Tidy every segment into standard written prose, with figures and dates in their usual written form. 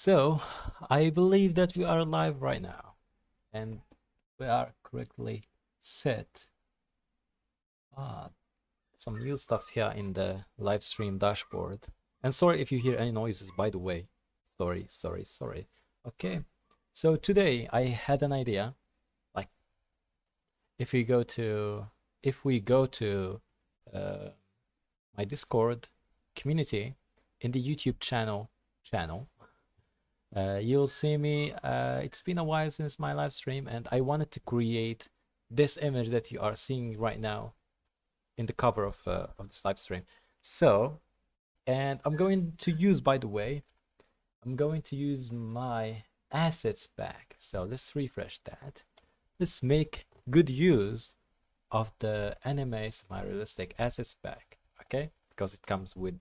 So, I believe that we are live right now and we are correctly set. Ah, some new stuff here in the live stream dashboard. And sorry if you hear any noises, by the way. Sorry. Okay, so today I had an idea. Like, if we go to uh, my Discord community in the YouTube channel, you'll see me. It's been a while since my live stream, and I wanted to create this image that you are seeing right now in the cover of this live stream. So, and I'm going to use, by the way, I'm going to use my assets back. So let's refresh that. Let's make good use of the anime semi-realistic assets pack, okay? Because it comes with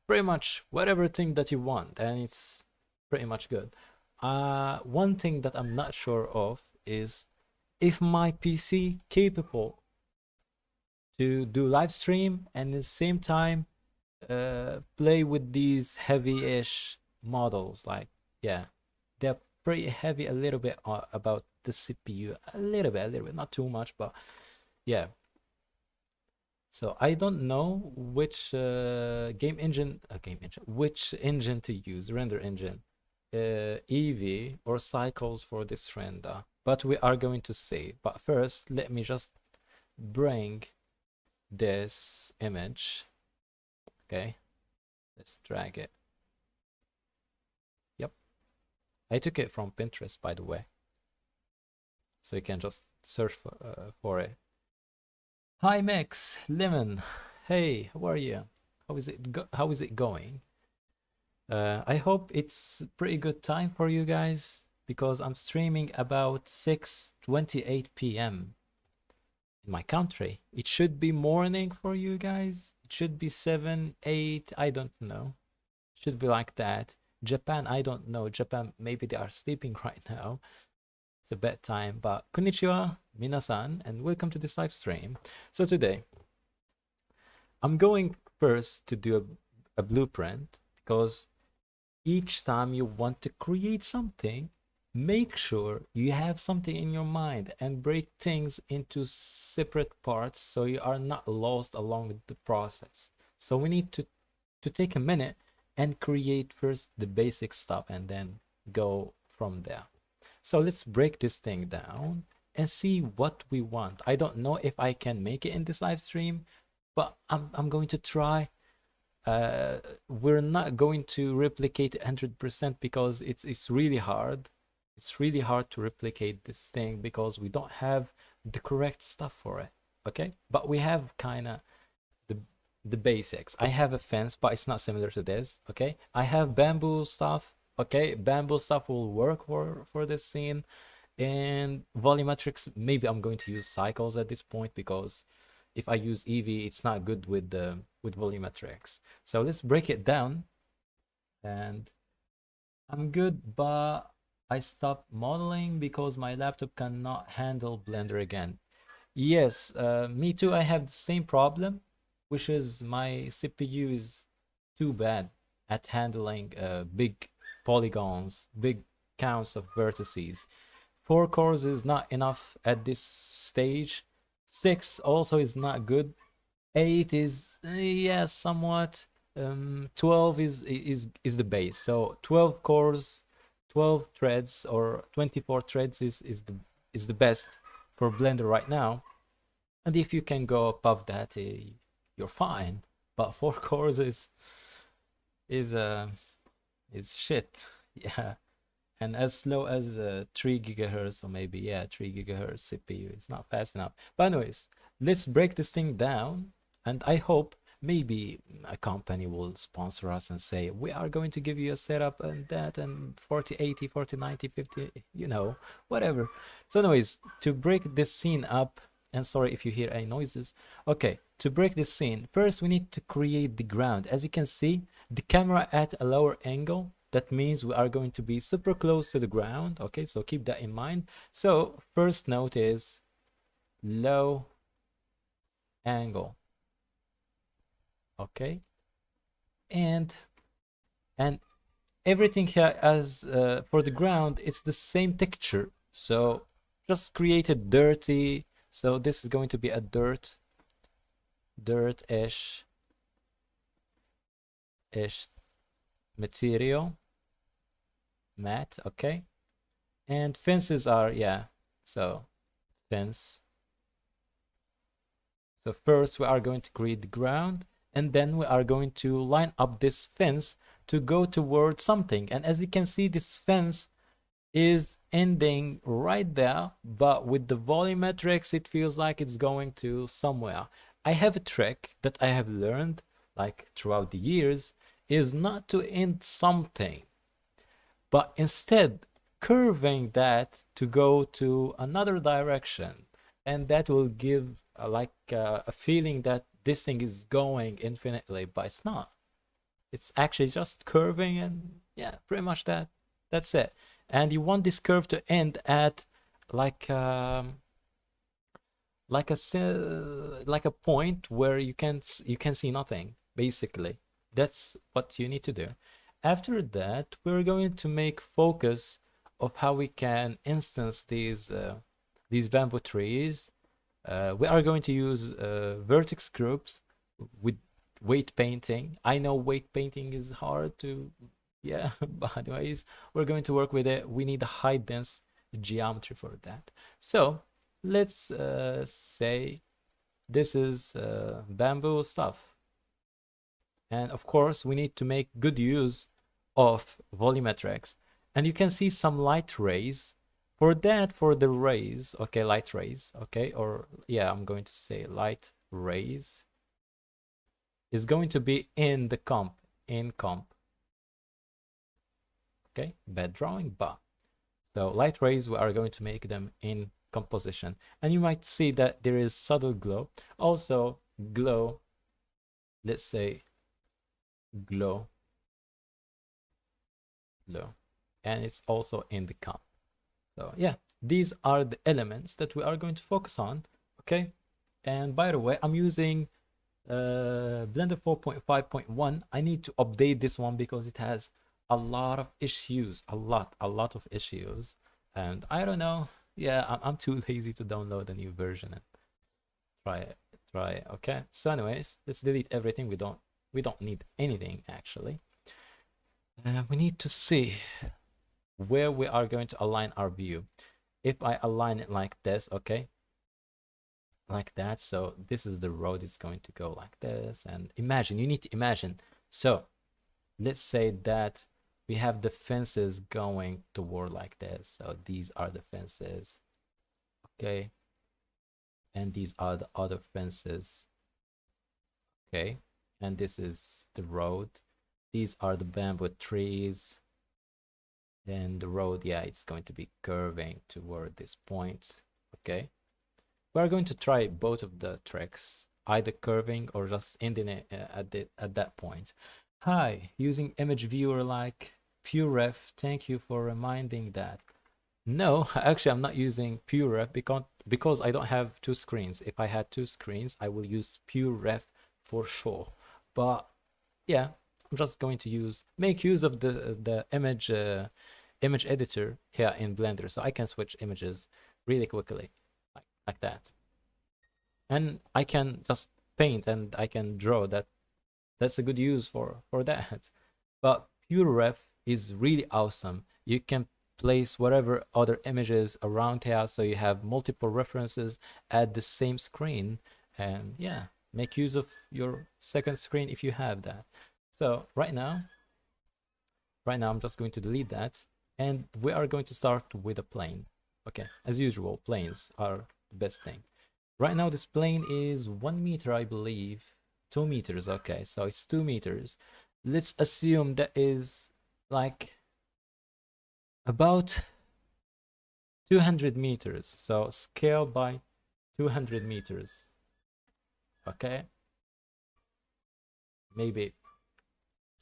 pretty much whatever thing that you want, and it's pretty much good. One thing that I'm not sure of is if my PC capable to do live stream and at the same time play with these heavy-ish models. Like, yeah, they're pretty heavy a little bit about the CPU, a little bit, not too much, but yeah. So I don't know which which engine to use, render engine, Eevee or Cycles for this render. But we are going to see. But first, let me just bring this image. Okay, let's drag it. Yep, I took it from Pinterest, by the way, so you can just search for it. Hi Max, Lemon. Hey, how are you? How is it going? I hope it's pretty good time for you guys because I'm streaming about 6:28 p.m. in my country. It should be morning for you guys. It should be 7, 8, I don't know. It should be like that. Japan, I don't know. Japan, maybe they are sleeping right now. It's a bad time, but konnichiwa, minasan, and welcome to this live stream. So today, I'm going first to do a blueprint because each time you want to create something, make sure you have something in your mind and break things into separate parts so you are not lost along the process. So we need to take a minute and create first the basic stuff and then go from there. So let's break this thing down and see what we want. I don't know if I can make it in this live stream, but I'm going to try. We're not going to replicate 100% because it's really hard. It's really hard to replicate this thing because we don't have the correct stuff for it. Okay, but we have kind of the the basics. I have a fence, but it's not similar to this. Okay, I have bamboo stuff. Okay, bamboo stuff will work for this scene. And volumetrics, maybe I'm going to use cycles at this point because if I use Eevee, it's not good with volumetrics. So let's break it down. And I'm good, but I stopped modeling because my laptop cannot handle Blender again. Yes, me too. I have the same problem, which is my CPU is too bad at handling big polygons, big counts of vertices. 4 cores is not enough at this stage. 6 also is not good. 8 is yeah, somewhat. 12 is the base. So 12 cores, 12 threads or 24 threads is the best for Blender right now. And if you can go above that, you're fine. But 4 cores is uh is shit. Yeah. And as slow as 3 gigahertz or maybe, yeah, 3 gigahertz CPU. It's not fast enough. But anyways, let's break this thing down. And I hope maybe a company will sponsor us and say, we are going to give you a setup and that and 4080, 4090, 50, you know, whatever. So anyways, to break this scene up, and sorry if you hear any noises. Okay, to break this scene, first we need to create the ground. As you can see, the camera at a lower angle. That means we are going to be super close to the ground. Okay, so keep that in mind. So first note is low angle. Okay, and everything here as for the ground, it's the same texture. So just create a dirty. So this is going to be a dirt-ish material, matte, okay. And fences are, yeah, so fence. So first we are going to create the ground, and then we are going to line up this fence to go towards something. And as you can see, this fence is ending right there, but with the volumetrics, it feels like it's going to somewhere. I have a trick that I have learned like throughout the years, is not to end something, but instead curving that to go to another direction, and that will give a feeling that this thing is going infinitely, but it's not. It's actually just curving, and yeah, pretty much that's it. And you want this curve to end at like like a point where you can see nothing, basically. That's what you need to do. After that, we're going to make focus of how we can instance these bamboo trees. We are going to use vertex groups with weight painting. I know weight painting is hard to, yeah, but anyways, we're going to work with it. We need a high dense geometry for that. So let's say this is bamboo stuff. And of course, we need to make good use of volumetrics. And you can see some light rays. For that, for the rays, okay, light rays, okay, or yeah, I'm going to say light rays is going to be in the comp, okay, bad drawing, but so light rays, we are going to make them in composition, and you might see that there is subtle glow. Also glow, let's say glow, and it's also in the comp. So yeah, these are the elements that we are going to focus on, okay. And by the way, I'm using Blender 4.5.1. I need to update this one because it has a lot of issues, a lot of issues, and I don't know. Yeah, I'm too lazy to download a new version and try it. Okay, so anyways, let's delete everything. We don't need anything actually. We need to see where we are going to align our view. If I align it like this, okay, like that, so this is the road, it's going to go like this. And imagine, you need to imagine, so let's say that we have the fences going toward like this. So these are the fences, okay, and these are the other fences, okay, and this is the road. These are the bamboo trees, and the road, yeah, it's going to be curving toward this point, okay. We're going to try both of the tricks, either curving or just ending it at that point. Hi, using image viewer like PureRef. Thank you for reminding that. No, actually, I'm not using PureRef because I don't have two screens. If I had two screens, I will use PureRef for sure. But yeah, I'm just going to make use of the image editor here in Blender, so I can switch images really quickly, like that. And I can just paint and I can draw. That's a good use for that. But PureRef is really awesome. You can place whatever other images around here, so you have multiple references at the same screen, and yeah, make use of your second screen if you have that. So right now I'm just going to delete that, and we are going to start with a plane. Okay, as usual, planes are the best thing. Right now this plane is 1 meter, I believe. 2 meters, okay, so it's 2 meters. Let's assume that is like about 200 meters. So scale by 200 meters. Okay, maybe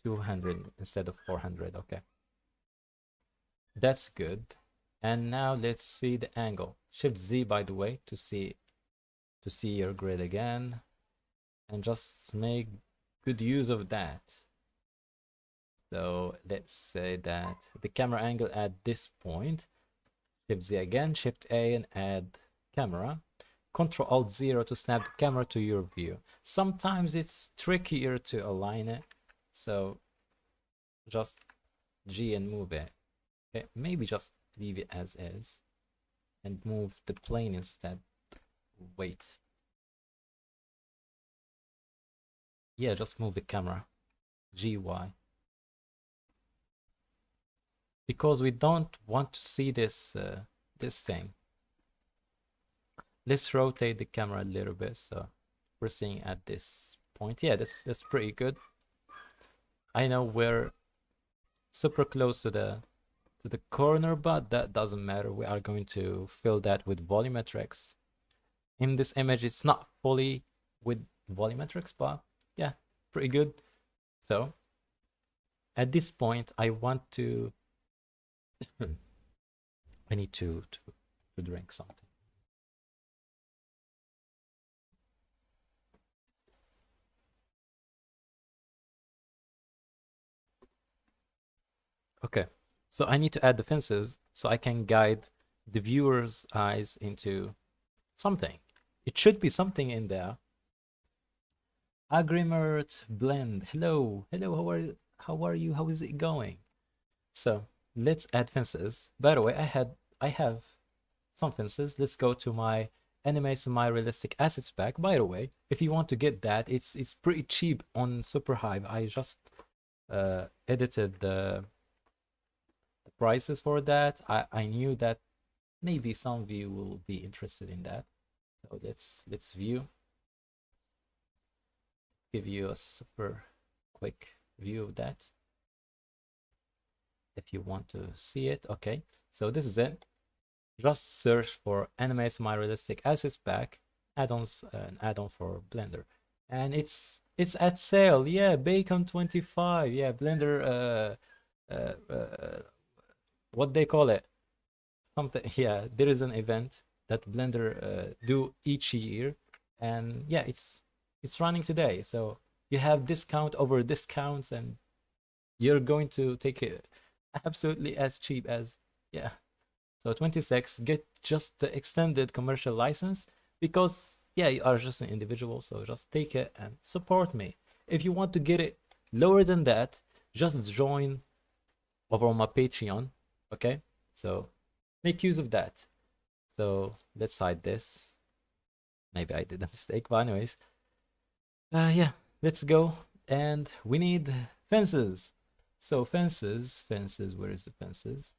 200 instead of 400. Okay, that's good. And now let's see the angle. Shift Z, by the way, to see your grid again, and just make good use of that. So let's say that the camera angle at this point, Shift Z again, Shift A and add camera. Control Alt 0 to snap the camera to your view. Sometimes it's trickier to align it, so just G and move it. Okay, maybe just leave it as is and move the plane instead. Wait. Yeah, just move the camera. GY. Because we don't want to see this this thing. Let's rotate the camera a little bit so we're seeing at this point. Yeah, that's pretty good. I know we're super close to the corner, but that doesn't matter. We are going to fill that with volumetrics. In this image, it's not fully with volumetrics, but yeah, pretty good. So at this point, I want to I need to drink something. Okay, so I need to add the fences so I can guide the viewer's eyes into something. It should be something in there. Agrimert blend. Hello, hello. How are you? How are you? How is it going? So let's add fences. By the way, I have some fences. Let's go to my anime semi-realistic assets pack. By the way, if you want to get that, it's pretty cheap on Superhive. I just edited the prices for that. I knew that maybe some of you will be interested in that. So let's view. Give you a super quick view of that if you want to see it. Okay, so this is it. Just search for anime semi-realistic assets pack add-ons, an add-on for Blender, and it's at sale. Yeah, Bacon 25. Yeah, Blender what they call it, something. Yeah, there is an event that Blender do each year, and yeah, it's running today. So you have discount over discounts, and you're going to take it absolutely as cheap as, yeah. So 26, get just the extended commercial license because, yeah, you are just an individual. So just take it and support me. If you want to get it lower than that, just join over on my Patreon. Okay, so make use of that. So let's hide this. Maybe I did a mistake, but anyways, yeah, let's go. And we need fences. So fences, where is the fences?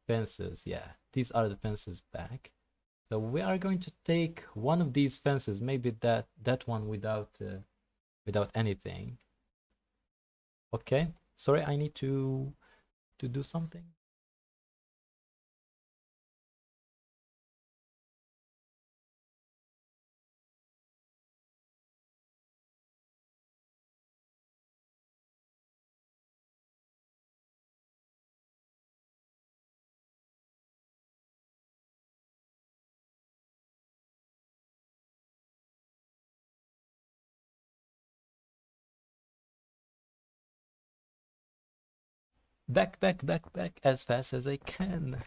Fences, yeah, these are the fences back. So we are going to take one of these fences, maybe that one without without anything. Okay, sorry, I need to do something. Back as fast as I can.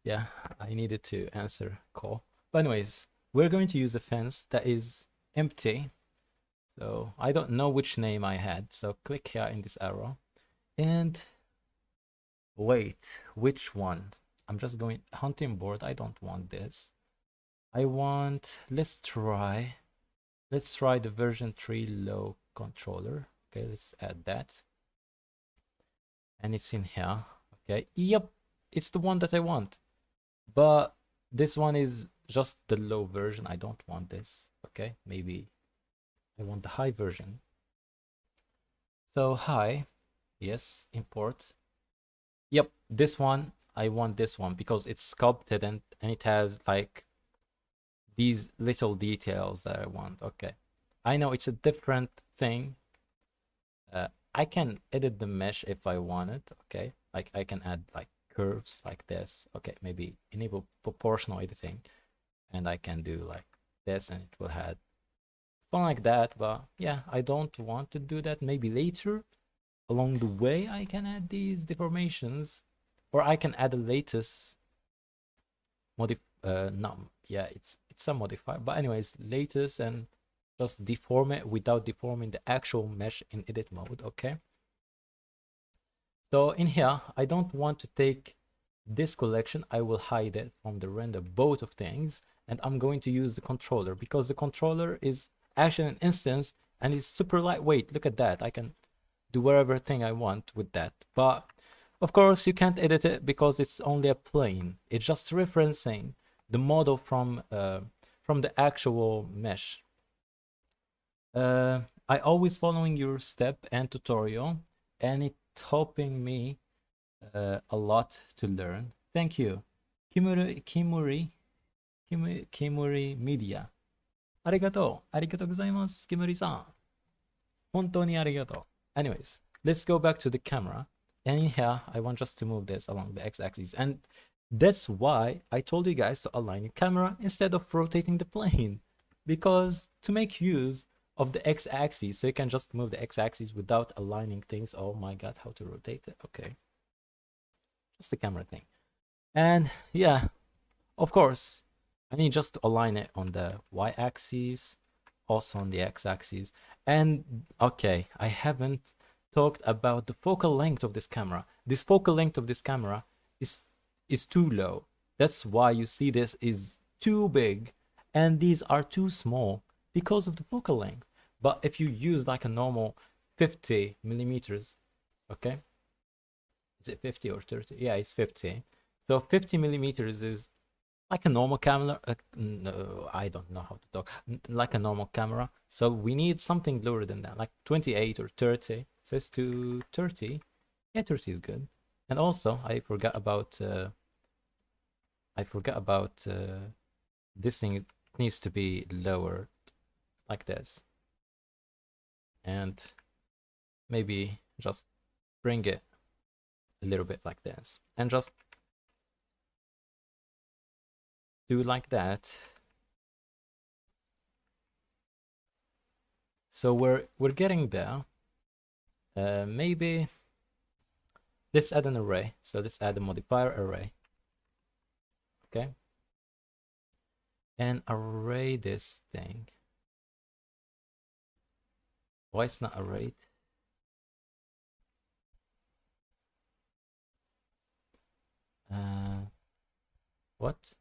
Yeah, I needed to answer call. But anyways, we're going to use a fence that is empty. So I don't know which name I had. So click here in this arrow. And wait, which one? I'm just going hunting board. I don't want this. I want, let's try the version 3 low controller. Okay, let's add that. And it's in here. Okay, yep, it's the one that I want. But this one is just the low version. I don't want this. Okay, maybe I want the high version. So high, yes, import. Yep, this one, I want this one because it's sculpted and it has like these little details that I want. Okay, I know it's a different thing. I can edit the mesh if I want it. Okay, like I can add like curves like this. Okay, maybe enable proportional editing, and I can do like this, and it will have something like that. But yeah, I don't want to do that. Maybe later along the way I can add these deformations, or I can add a lattice no, yeah, it's a modifier, but anyways, lattice, and just deform it without deforming the actual mesh in edit mode. Okay, so in here I don't want to take this collection. I will hide it from the render, both of things, and I'm going to use the controller, because the controller is actually an instance and it's super lightweight. Look at that, I can do whatever thing I want with that. But of course you can't edit it because it's only a plane. It's just referencing the model from the actual mesh. I always following your step and tutorial, and it's helping me a lot to learn. Thank you. Kimuri Media. ありがとう。ありがとうございます。Kimuri san. 本当にありがとう. Anyways, let's go back to the camera. And in here, I want just to move this along the x-axis. And that's why I told you guys to align your camera instead of rotating the plane. Because to make use of the x-axis, so you can just move the x-axis without aligning things. Oh my god, how to rotate it? Okay. Just the camera thing. And yeah, of course, I need just to align it on the y-axis, also on the x-axis. And okay, I haven't talked about the focal length of this camera. This focal length of this camera is too low. That's why you see this is too big and these are too small because of the focal length. But if you use like a normal 50 millimeters, okay, is it 50 or 30? Yeah, it's 50. So 50 millimeters is like a normal camera. No, I don't know how to talk. Like a normal camera. So we need something lower than that, like 28 or 30. So it's to 30. Yeah, 30 is good. And also, I forgot about this thing. It needs to be lower, like this, and maybe just bring it a little bit like this, and just do like that. So we're getting there. Maybe let's add an array. So let's add a modifier array. Okay. And array this thing. Why it's not arrayed? What?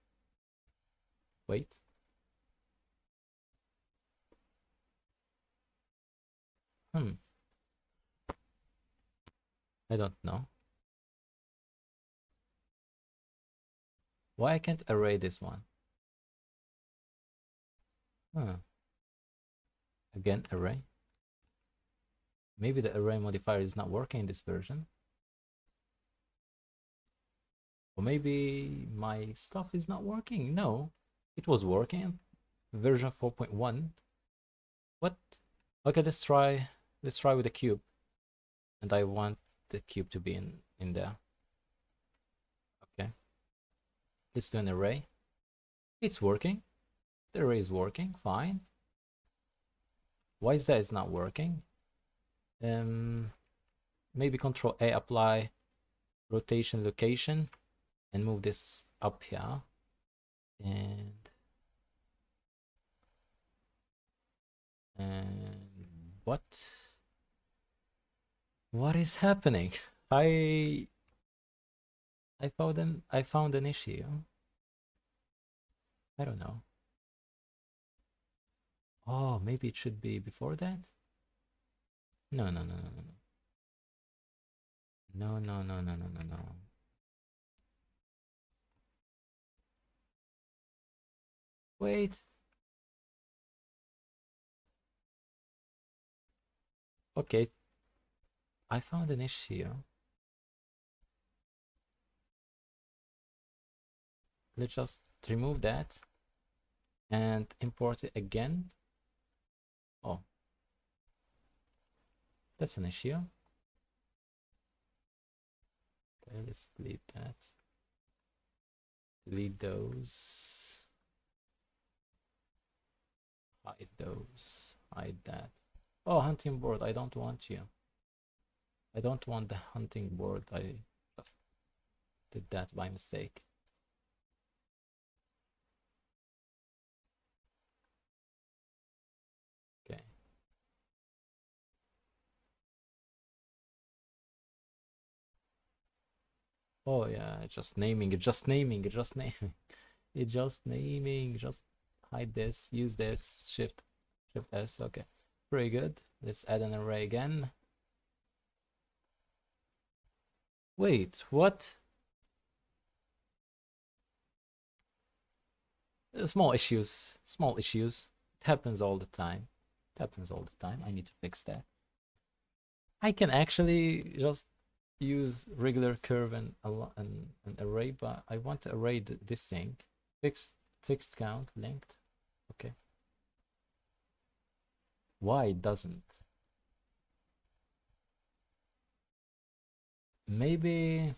Wait. I don't know. Why I can't array this one? Again, array. Maybe the array modifier is not working in this version. Or maybe my stuff is not working. No, it was working. Version 4.1. What? Okay, let's try with the cube. And I want the cube to be in there. Okay. Let's do an array. It's working. The array is working, fine. Why is that it's not working? Maybe Control A, apply rotation location, and move this up here. And what is happening? I found an issue. I don't know. Oh, maybe it should be before that? No. No. Wait. Okay. I found an issue. Let's just remove that and import it again. Oh, that's an issue. Okay, let's delete that. Delete those. Hide those. hide that. Oh, hunting board, I don't want you. I don't want the hunting board. I just did that by mistake. Okay. Oh yeah, just naming it, just naming it, just naming it, just naming, just hide this, use this, shift S, okay. Pretty good. Let's add an array again. Wait, what? Small issues, small issues. It happens all the time. It happens all the time. I need to fix that. I can actually just use regular curve and an array, but I want to array this thing. Fixed count, linked. Okay. Why it doesn't? Maybe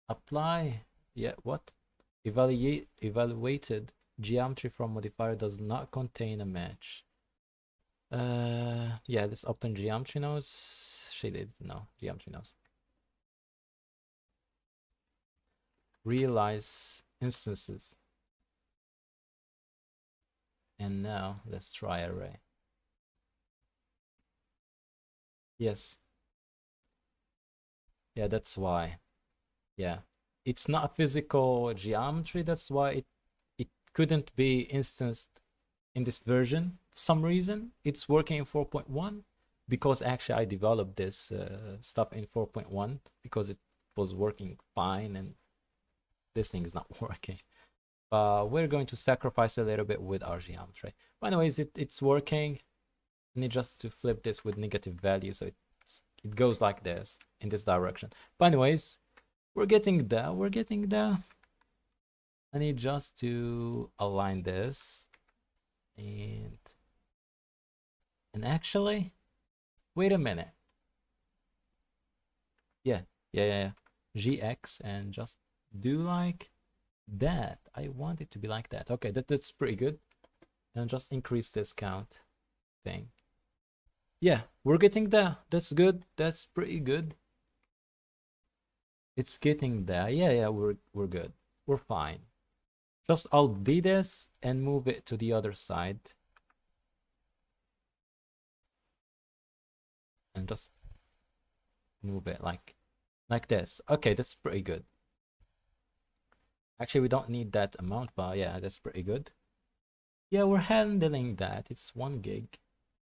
apply. Yeah, what? Evaluated geometry from modifier does not contain a match. Yeah, let's open geometry nodes. Shaded, no, geometry nodes. Realize instances. And now let's try array. Yes. Yeah, that's why. Yeah. It's not a physical geometry, that's why it couldn't be instanced in this version. For some reason, it's working in 4.1 because actually I developed this stuff in 4.1 because it was working fine and this thing is not working. We're going to sacrifice a little bit with our geometry. But anyways, it's working. I need just to flip this with negative value so it goes like this in this direction. But anyways, we're getting there. We're getting there. I need just to align this and actually, wait a minute. Yeah. GX and just do like that. I want it to be like that. Okay, that's pretty good. And just increase this count thing. Yeah, we're getting there. That's good. That's pretty good. It's getting there. Yeah, we're good. We're fine. Just Alt D this and move it to the other side. And just move it like this. Okay, that's pretty good. Actually, we don't need that amount, but yeah, that's pretty good. Yeah, we're handling that. It's 1 gig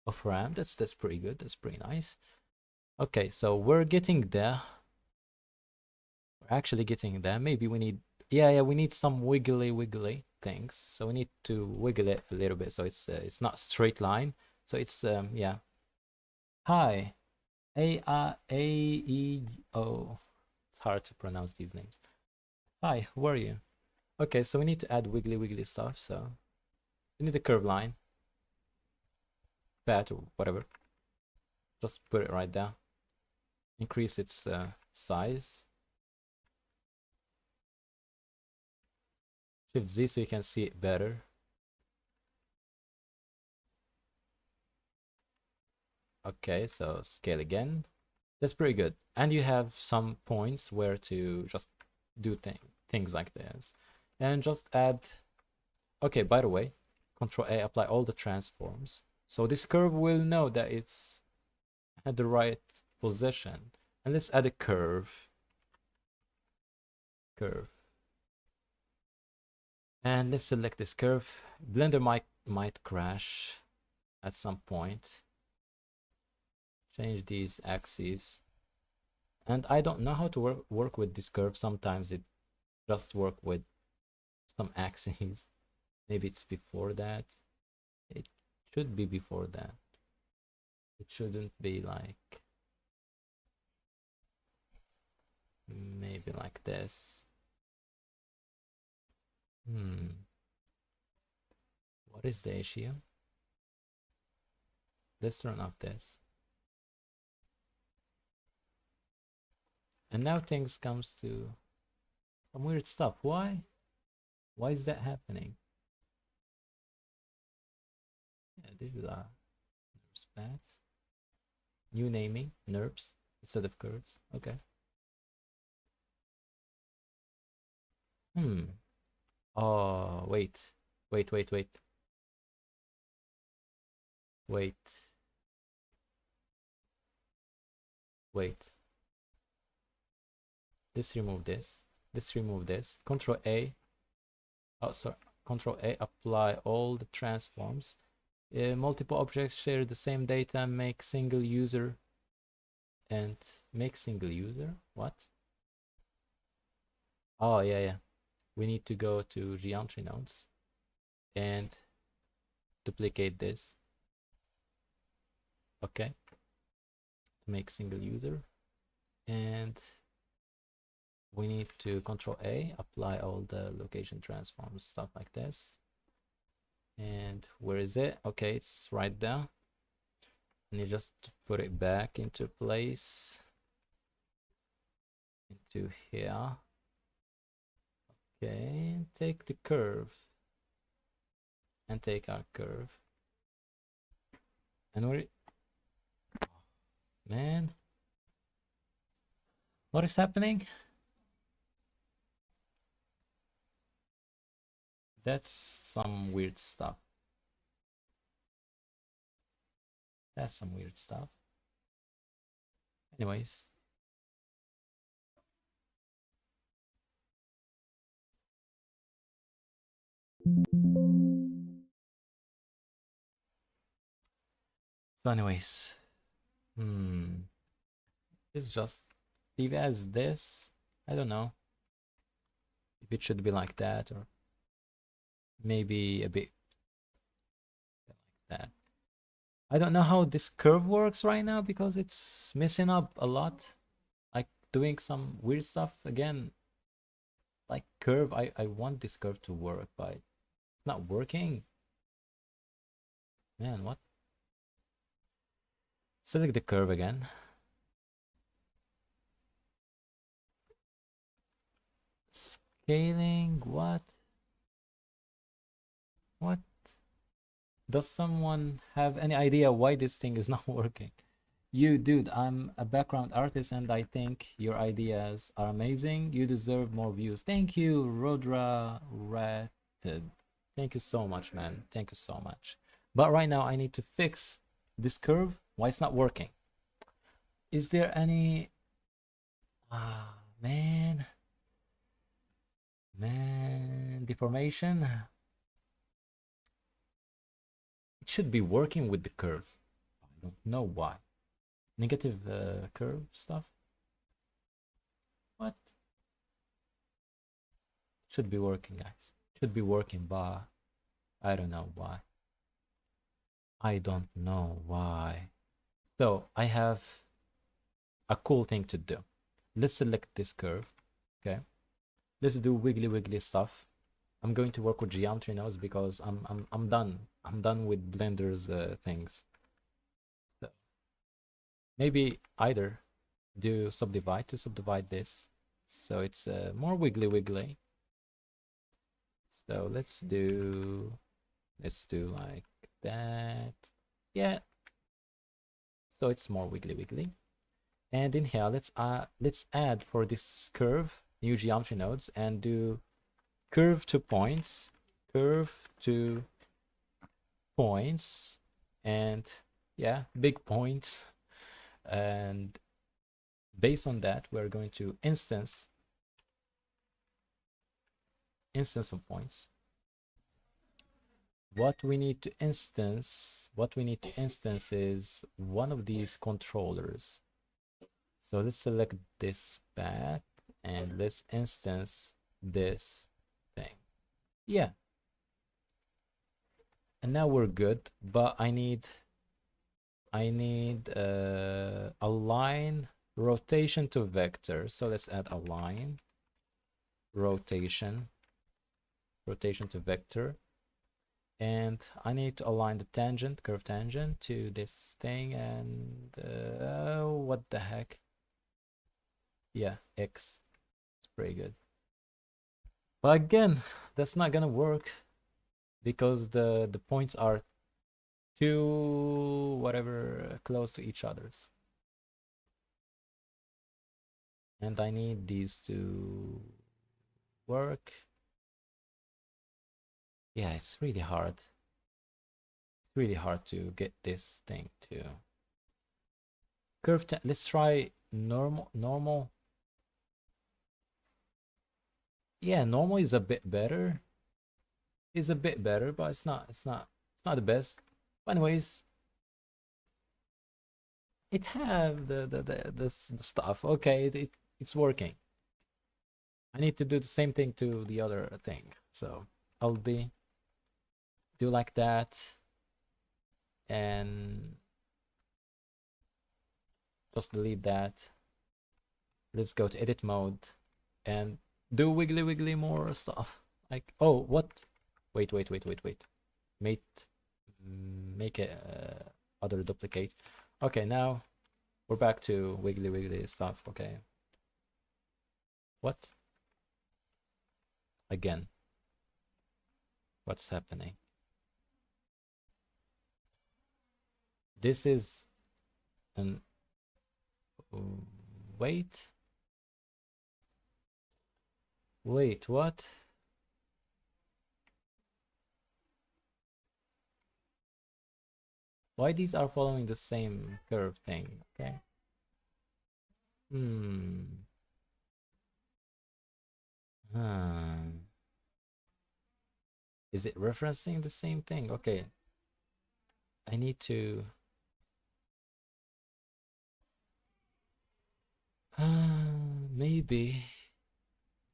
of RAM. That's pretty good. That's pretty nice. Okay, so we're getting there. We're actually getting there. Maybe we need, yeah, we need some wiggly things. So we need to wiggle it a little bit so it's not straight line. So it's yeah. Hi, A-E-O. It's hard to pronounce these names. Hi, who are you? Okay, so we need to add wiggly stuff. So we need a curve line, path or whatever. Just put it right there. Increase its size. Shift Z so you can see it better. Okay, so scale again. That's pretty good. And you have some points where to just do things like this. And just add, okay, by the way, Control A, apply all the transforms. So this curve will know that it's at the right position. And let's add a curve. And let's select this curve. Blender might crash at some point. Change these axes. And I don't know how to work with this curve. Sometimes it just work with some axes. Maybe it's before that. It should be before that. It shouldn't be like, maybe like this. What is the issue? Let's turn off this. And now things comes to some weird stuff. Why? Why is that happening? Yeah, this is that? New naming, NURBS instead of curves. Okay. Oh, wait. Wait. Let's remove this. Let's remove this. Control A. Oh, sorry. Control A. Apply all the transforms. Multiple objects share the same data. Make single user. And make single user. What? Oh, yeah. We need to go to geometry nodes and duplicate this. Okay. Make single user. And we need to Control A, apply all the location transforms, stuff like this. And where is it? Okay, it's right there. And you just put it back into place. Into here. Okay, take the curve. And take our curve. And we're... Man. What is happening? That's some weird stuff. That's some weird stuff. Anyways. So anyways. It's just leave as this. I don't know if it should be like that or maybe a bit like that. I don't know how this curve works right now because it's messing up a lot. Like doing some weird stuff again. Like curve, I want this curve to work, but it's not working. Man, what? Select the curve again. Scaling, what? What? Does someone have any idea why this thing is not working? You, dude, I'm a background artist and I think your ideas are amazing. You deserve more views. Thank you, Rodra Ratted. Thank you so much, man. Thank you so much. But right now I need to fix this curve. Why it's not working? Is there any... man. Deformation. It should be working with the curve. I don't know why. Negative curve stuff. What? Should be working, guys. Should be working, but I don't know why. I don't know why. So I have a cool thing to do. Let's select this curve. Okay. Let's do wiggly stuff. I'm going to work with geometry nodes because I'm done. I'm done with Blender's things. So maybe either do subdivide to subdivide this, so it's more wiggly. So let's do like that. Yeah. So it's more wiggly. And in here, let's add for this curve new geometry nodes and do curve to points, and yeah, big points. And based on that, we're going to instance of points. What we need to instance is one of these controllers. So let's select this path and let's instance this thing. Yeah. And now we're good, but I need align rotation to vector. So let's add align rotation to vector. And I need to align the tangent, curve tangent to this thing, and what the heck? Yeah, X. It's pretty good. But again, that's not gonna work because the points are to whatever close to each other's. And I need these to work. Yeah, it's really hard. It's really hard to get this thing to curve. Let's try normal. Yeah, normal is a bit better. Is a bit better, but it's not the best. But anyways, it have the stuff. Okay, it's working. I need to do the same thing to the other thing. So I'll do like that, and just delete that. Let's go to edit mode and do wiggly more stuff. Like, oh, what? Wait. Make a other duplicate. Okay, now we're back to wiggly stuff. Okay. What? Again. What's happening? This is an wait, what? Why these are following the same curve thing? Okay. Is it referencing the same thing? Okay. I need to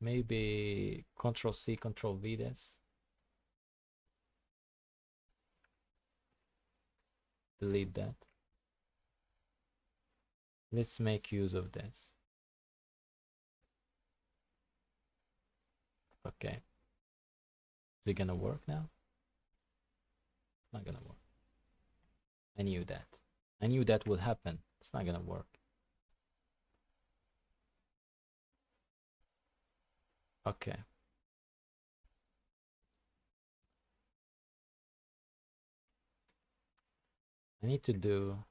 maybe Control C, Control V this. Delete that. Let's make use of this. Okay. Is it gonna work now? It's not gonna work. I knew that. I knew that would happen. It's not gonna work. Okay. I need to do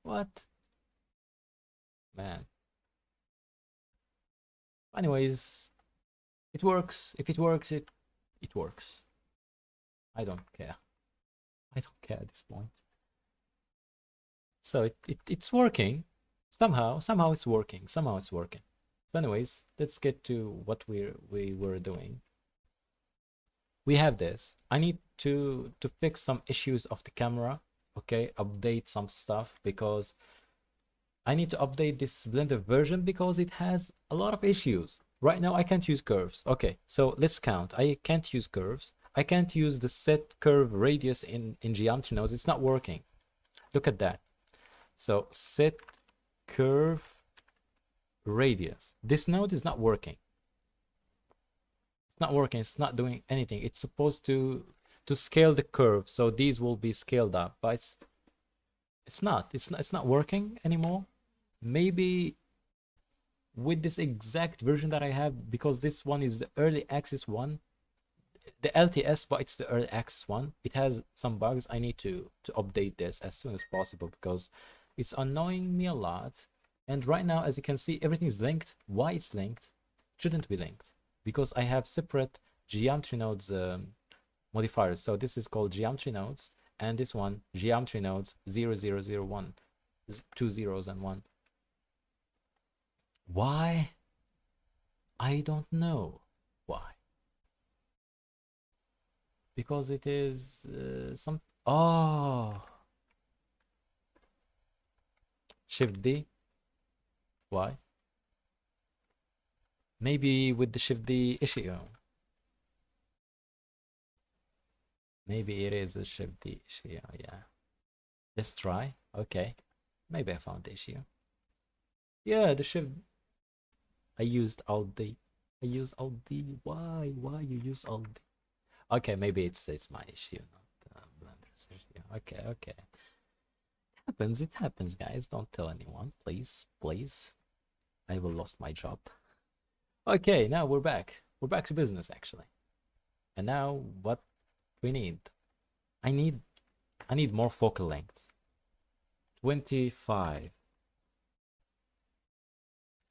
what? Man. Anyways, it works. If it works, it works. I don't care. I don't care at this point. So it's working. Somehow it's working. Somehow it's working. So anyways, let's get to what we were doing. We have this. I need to fix some issues of the camera. Okay, update some stuff because I need to update this Blender version because it has a lot of issues. Right now I can't use curves. Okay, so let's count. I can't use curves. I can't use the set curve radius in geometry nodes. It's not working. Look at that. So set curve radius. This node is not working. It's not working. It's not doing anything. It's supposed to scale the curve, so these will be scaled up, but it's not working anymore. Maybe with this exact version that I have, because this one is the early access one, the LTS, but it's the early access one. It has some bugs. I need to update this as soon as possible because it's annoying me a lot. And right now, as you can see, everything is linked. Why it's linked? It shouldn't be linked because I have separate geometry nodes modifiers. So this is called geometry nodes, and this one geometry nodes 0001, 2 zeros and 1. Why? I don't know why. Because it is some. Oh, Shift D. Why? Maybe with the Shift D issue. Maybe it is a Shift D issue. Yeah. Let's try. Okay. Maybe I found the issue. Yeah, the Shift. I used Alt D. I used Alt D. Why? Why you use Alt D? Okay, maybe it's my issue, not Blender's issue. Okay, okay. It happens, guys. Don't tell anyone, please, please. I will lost my job. Okay, now we're back. We're back to business, actually. And now, what we need? I need more focal length. 25,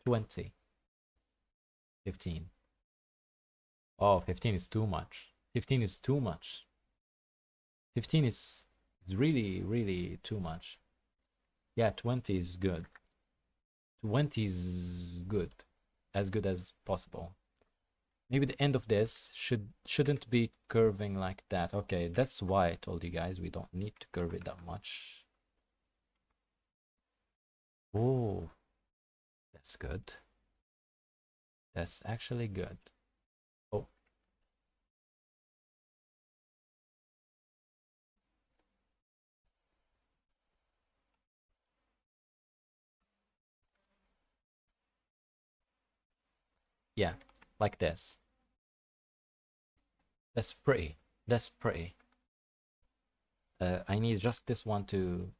20, 15. Oh, 15 is too much. 15 is too much. 15 is really, really too much. Yeah, 20 is good. 20 is good. As good as possible. Maybe the end of this shouldn't be curving like that. Okay, that's why I told you guys we don't need to curve it that much. Oh, that's good. That's actually good. Oh. Yeah, like this. That's pretty. That's pretty. I need just this one to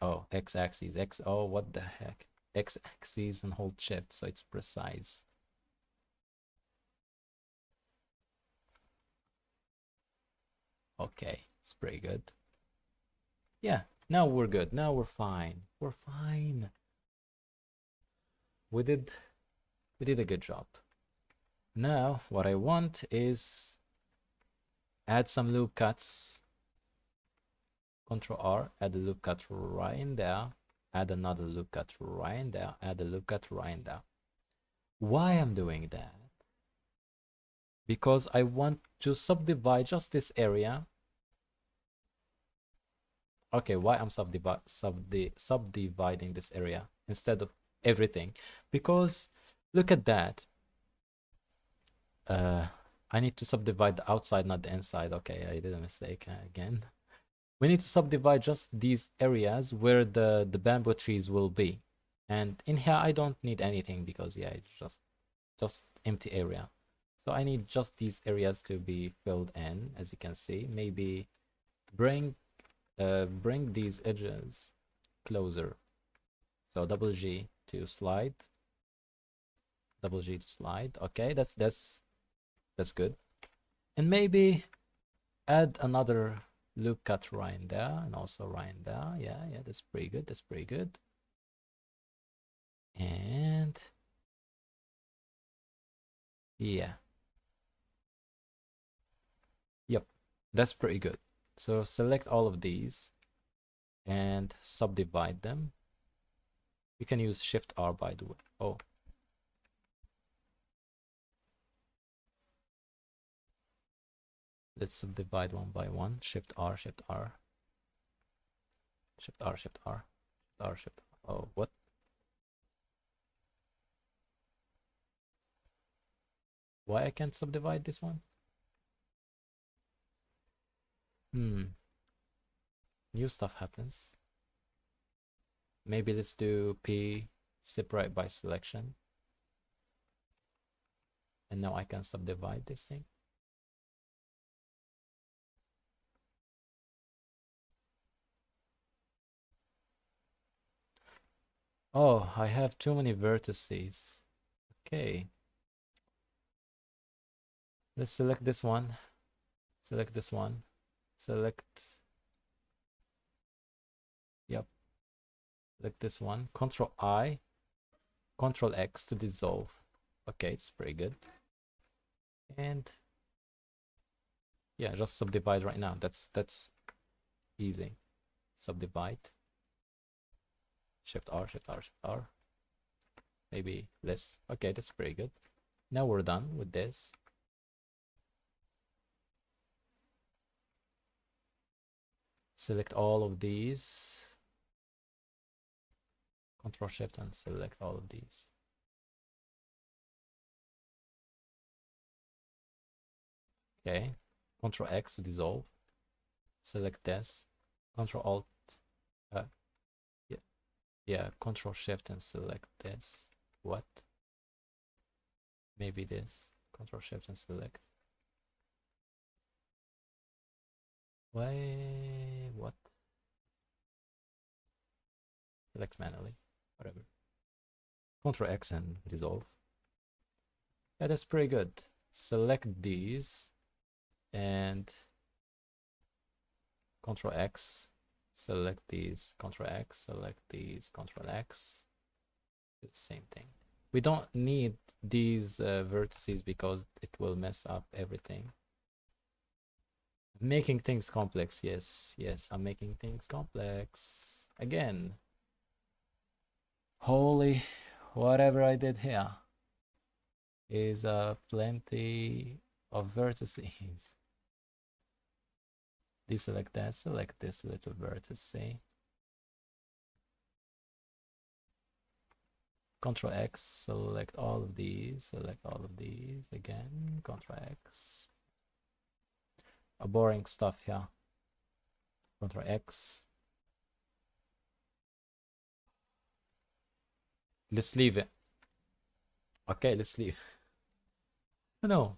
oh, x-axis. Oh, what the heck? X-axis and hold shift so it's precise. Okay, it's pretty good. Yeah, now we're good. Now we're fine. We're fine. We did a good job. Now what I want is add some loop cuts. Control R, add a loop cut right in there. Add another loop cut right in there. Add a loop cut right in there. Why I'm doing that? Because I want to subdivide just this area. Okay, why I'm subdividing this area instead of everything? Because look at that. I need to subdivide the outside, not the inside. Okay, I did a mistake again. We need to subdivide just these areas where the bamboo trees will be. And in here, I don't need anything because yeah, it's just empty area. So I need just these areas to be filled in, as you can see. Maybe bring these edges closer. So double G to slide. Double G to slide. Okay, that's good. And maybe add another loop cut right in there and also right in there. Yeah, that's pretty good. That's pretty good. And yeah. Yep, that's pretty good. So select all of these and subdivide them. You can use Shift R, by the way. Oh. Let's subdivide one by one. Shift R, Shift R. Shift R, Shift R. Shift R, Shift R. Oh, what? Why I can't subdivide this one? New stuff happens. Maybe let's do P separate by selection. And now I can subdivide this thing. Oh, I have too many vertices. Okay. Let's select this one. Select this one. Select. Yep. Select this one. Control I. Control X to dissolve. Okay, it's pretty good. And yeah, just subdivide right now. That's easy. Subdivide. Shift R, Shift R, Shift R. Maybe less. Okay, that's pretty good. Now we're done with this. Select all of these. Control Shift and select all of these. Okay. Control X to dissolve. Select this. Control Alt. Yeah, Control Shift and select this. What? Maybe this. Control Shift and select. Why? What? Select manually. Whatever. Control X and dissolve. Yeah, that's pretty good. Select these and Control X, select these, Control X, select these, Control X. Do the same thing. We don't need these vertices because it will mess up everything. Making things complex, yes, yes, I'm making things complex again. Holy, whatever I did here is plenty of vertices. Deselect that, select this little vertex. Control X, select all of these, again, Control X. A boring stuff here. Control X. Let's leave it. Okay, let's leave. No,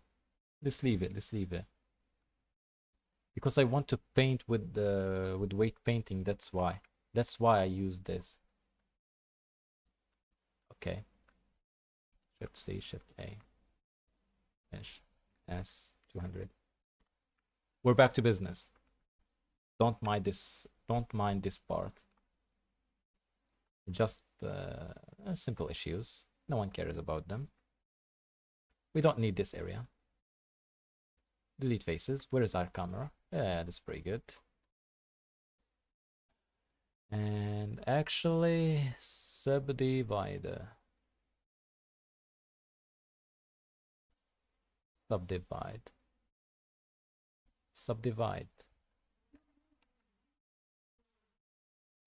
let's leave it, because I want to paint with the weight painting. That's why I use this. Okay, Shift C, Shift A, finish, S, 200. We're back to business. Don't mind this part. Just simple issues. No one cares about them. We don't need this area. Delete faces. Where is our camera? Yeah, that's pretty good. And actually, subdivide.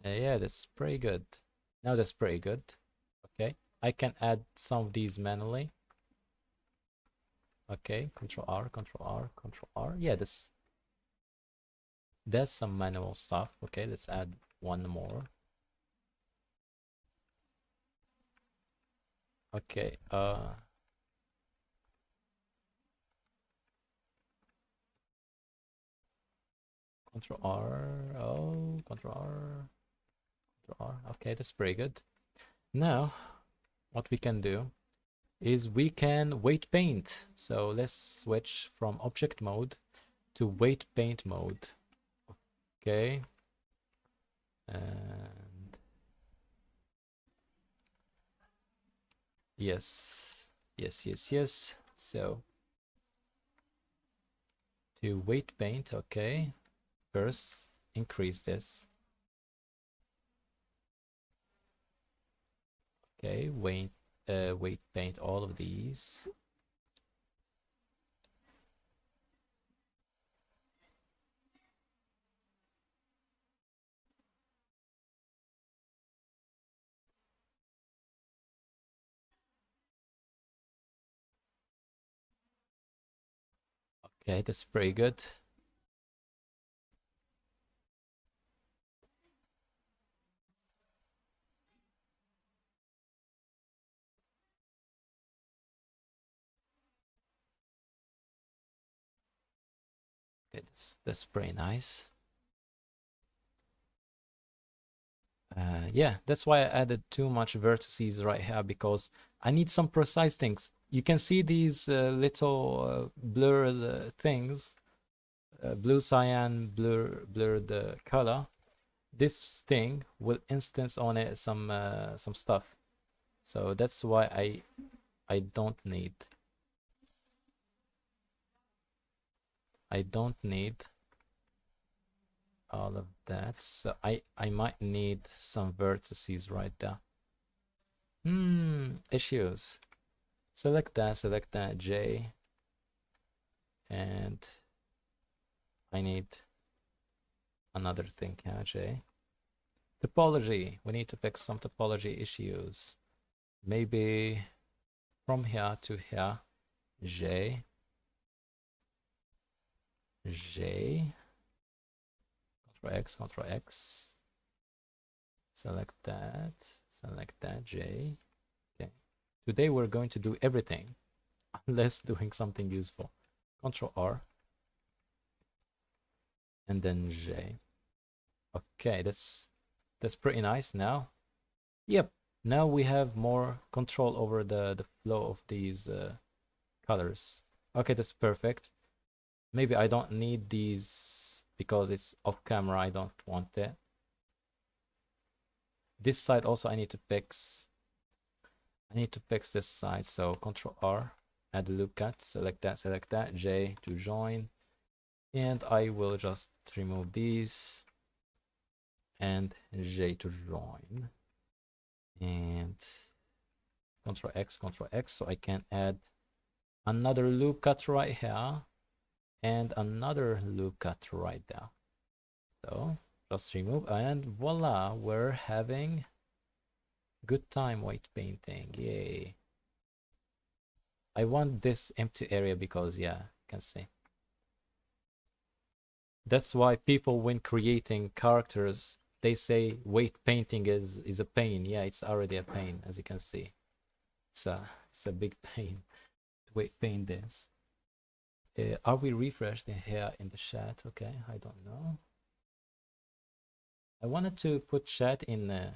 Yeah, that's pretty good. Now that's pretty good. Okay, I can add some of these manually. Okay, Control R, Control R, Control R. Yeah, that's some manual stuff. Okay, let's add one more. Okay, Control R. Oh, Control R. Control R. Okay, that's pretty good. Now, what we can do is we can weight paint. So let's switch from object mode to weight paint mode. Okay. And yes. So to weight paint, okay. First, increase this. Okay, weight paint all of these. Okay, that's pretty good. Okay, that's pretty nice. Yeah, that's why I added too much vertices right here, because I need some precise things. You can see these little blurred things, blue cyan, blurred color. This thing will instance on it some stuff. So that's why I don't need all of that. So I might need some vertices right there. Issues. Select that J, and I need another thing here, J. Topology. We need to fix some topology issues. Maybe from here to here, J, Control X, select that J. Okay, today we're going to do everything unless doing something useful. Control R, and then J. Okay, that's pretty nice now. Yep, now we have more control over the flow of these colors. Okay, that's perfect. Maybe I don't need these because it's off camera. I don't want it. This side also I need to fix. I need to fix this side. So Control R, add a loop cut, select that, J to join. And I will just remove these and J to join. And Control X, so I can add another loop cut right here and another loop cut right there. So just remove, and voila, we're having good time white painting. Yay. I want this empty area because, yeah, you can see. That's why people, when creating characters, they say weight painting is a pain. Yeah, it's already a pain, as you can see. It's a big pain to weight paint this. Are we refreshed in here in the chat? Okay, I don't know. I wanted to put chat in the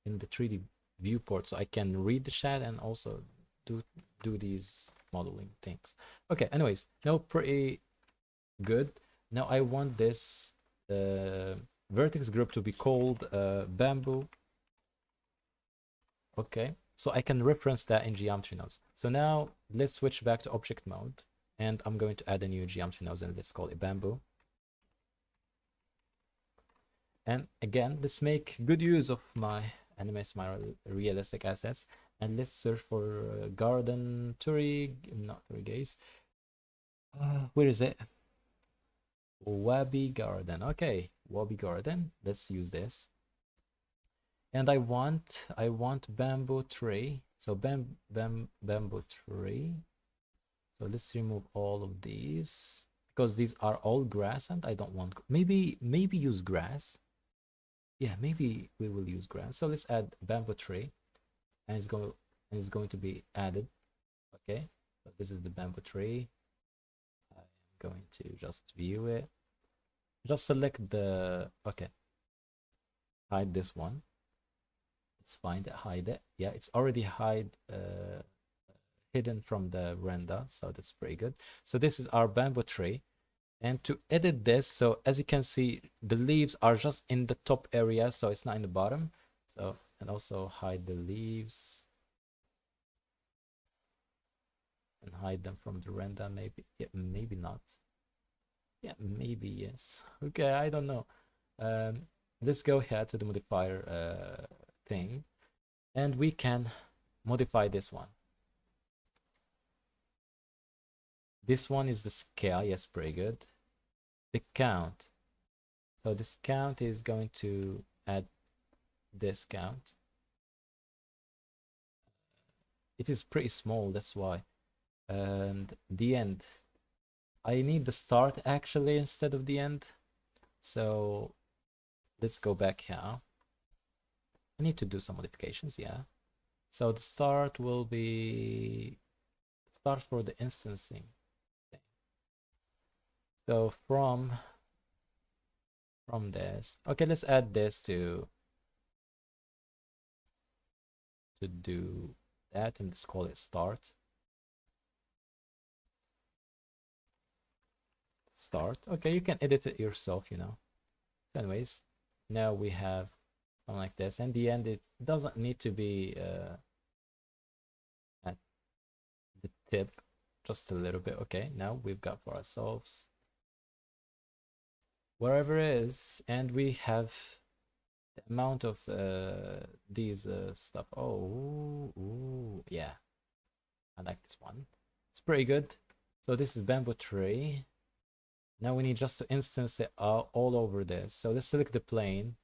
3D viewport so I can read the chat and also do these modeling things. Okay, anyways, now pretty good. Now I want this vertex group to be called bamboo. Okay, so I can reference that in geometry nodes. So now let's switch back to object mode, and I'm going to add a new geometry node, and let's call it bamboo. And again, let's make good use of my animate my realistic assets, and let's search for garden not Turigaze. Where is it? Wabi Garden. Okay, Wabi Garden. Let's use this. And I want bamboo tree. So bamboo tree. So let's remove all of these because these are all grass, and I don't want. Maybe use grass. Yeah, maybe we will use grass. So let's add bamboo tree, and it's going to be added. Okay, so this is the bamboo tree. I'm going to just view it. Just select the, okay, hide this one. Let's find it, hide it. Yeah, it's already hidden from the render, so that's pretty good. So this is our bamboo tree. And to edit this, so as you can see, the leaves are just in the top area, so it's not in the bottom. So, and also hide the leaves and hide them from the render. Maybe, yeah, maybe not. Yeah, maybe yes. Okay, I don't know. Let's go here to the modifier thing, and we can modify this one. This one is the scale. Yes, pretty good. The count. So this count is going to add this count. It is pretty small, that's why. And the end. I need the start actually instead of the end. So let's go back here. I need to do some modifications, yeah. So the start will be start for the instancing. So from this, okay, let's add this to do that, and let's call it start. Okay, you can edit it yourself, you know. So anyways, now we have something like this, and the end, it doesn't need to be at the tip, just a little bit. Okay, now we've got for ourselves wherever it is, and we have the amount of these stuff. Oh, ooh, yeah, I like this one. It's pretty good. So this is bamboo tree. Now we need just to instance it all over this. So let's select the plane,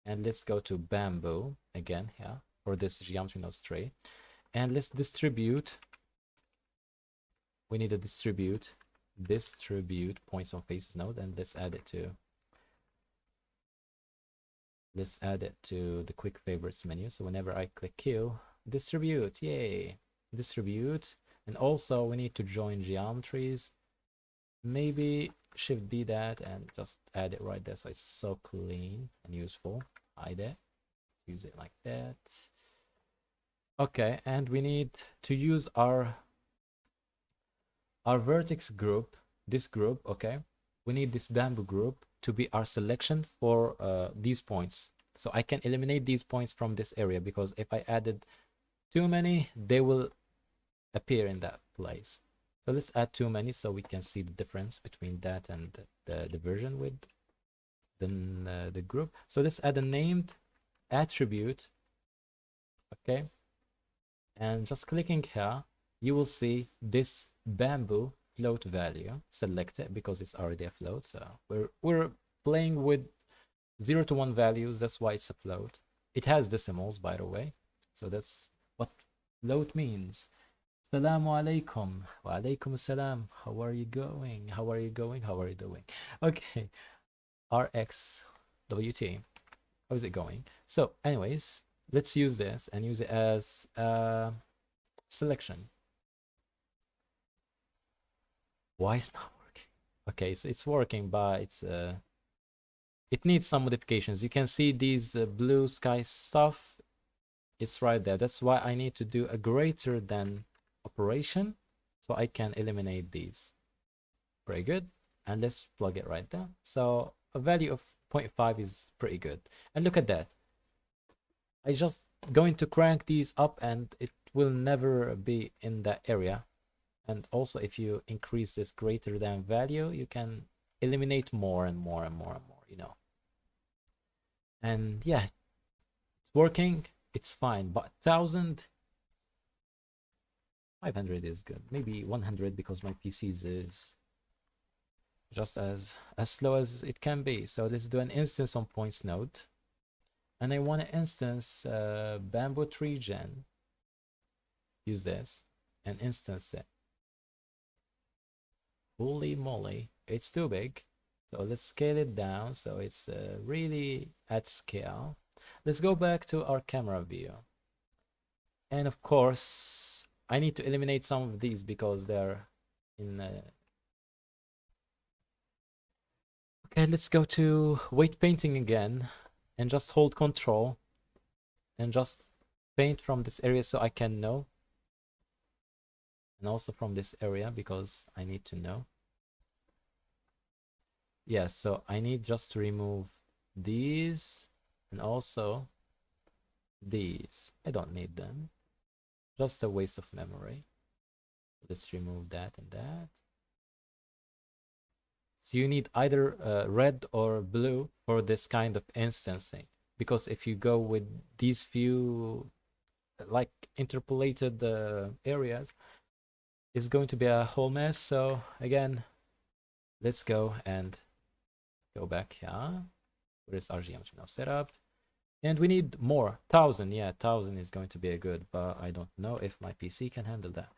and let's go to bamboo again here for this geometry nodes tree, and let's distribute. We need to distribute points on faces node, and let's add it to the quick favorites menu. So whenever I click Q, distribute, yay, distribute. And also we need to join geometries. Maybe Shift D that and just add it right there so it's so clean and useful. Hide it, use it like that. Okay, and we need to use our vertex group, this group. Okay, we need this bamboo group to be our selection for these points. So I can eliminate these points from this area, because if I added too many, they will appear in that place. So let's add too many so we can see the difference between that and the version with the group. So let's add a named attribute. Okay, and just clicking here, you will see this bamboo float value. Select it because it's already a float. So we're playing with 0 to 1 values. That's why it's a float. It has decimals, by the way. So that's what float means. Assalamu alaikum. Wa alaikum assalam. How are you going? How are you going? How are you doing? Okay. RXWT. How is it going? So anyways, let's use this and use it as selection. Why is not working? Okay, so it's working, but it needs some modifications. You can see these blue sky stuff. It's right there. That's why I need to do a greater than operation so I can eliminate these. Very good. And let's plug it right there. So a value of 0.5 is pretty good. And look at that. I just going to crank these up and it will never be in that area. And also if you increase this greater than value, you can eliminate more and more and more and more, you know. And yeah, it's working. It's fine, but 1,000, 500 is good. Maybe 100 because my PC is just as slow as it can be. So let's do an instance on points node. And I want to instance bamboo tree gen. Use this and instance it. Holy moly, it's too big. So let's scale it down so it's really at scale. Let's go back to our camera view. And of course, I need to eliminate some of these because they're in... Okay, let's go to weight painting again and just hold control and just paint from this area so I can know. And also from this area because I need to know. Yeah, so I need just to remove these and also these. I don't need them. Just a waste of memory. Let's remove that and that. So you need either red or blue for this kind of instancing. Because if you go with these few like interpolated areas, it's going to be a whole mess. So again, let's go and go back here. Where is our geometry now set up? And we need more. 1,000. Yeah, 1,000 is going to be a good, but I don't know if my PC can handle that.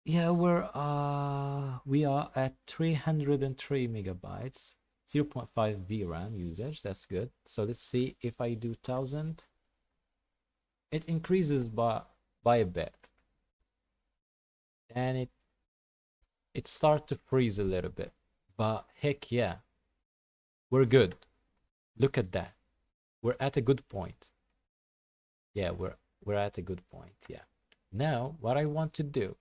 Yeah, we are at 303 megabytes, 0.5 VRAM usage. That's good. So let's see if I do 1,000. It increases by a bit. And it starts to freeze a little bit. But heck yeah, we're good. Look at that. We're at a good point. Yeah, we're at a good point. Yeah. Now, what I want to do,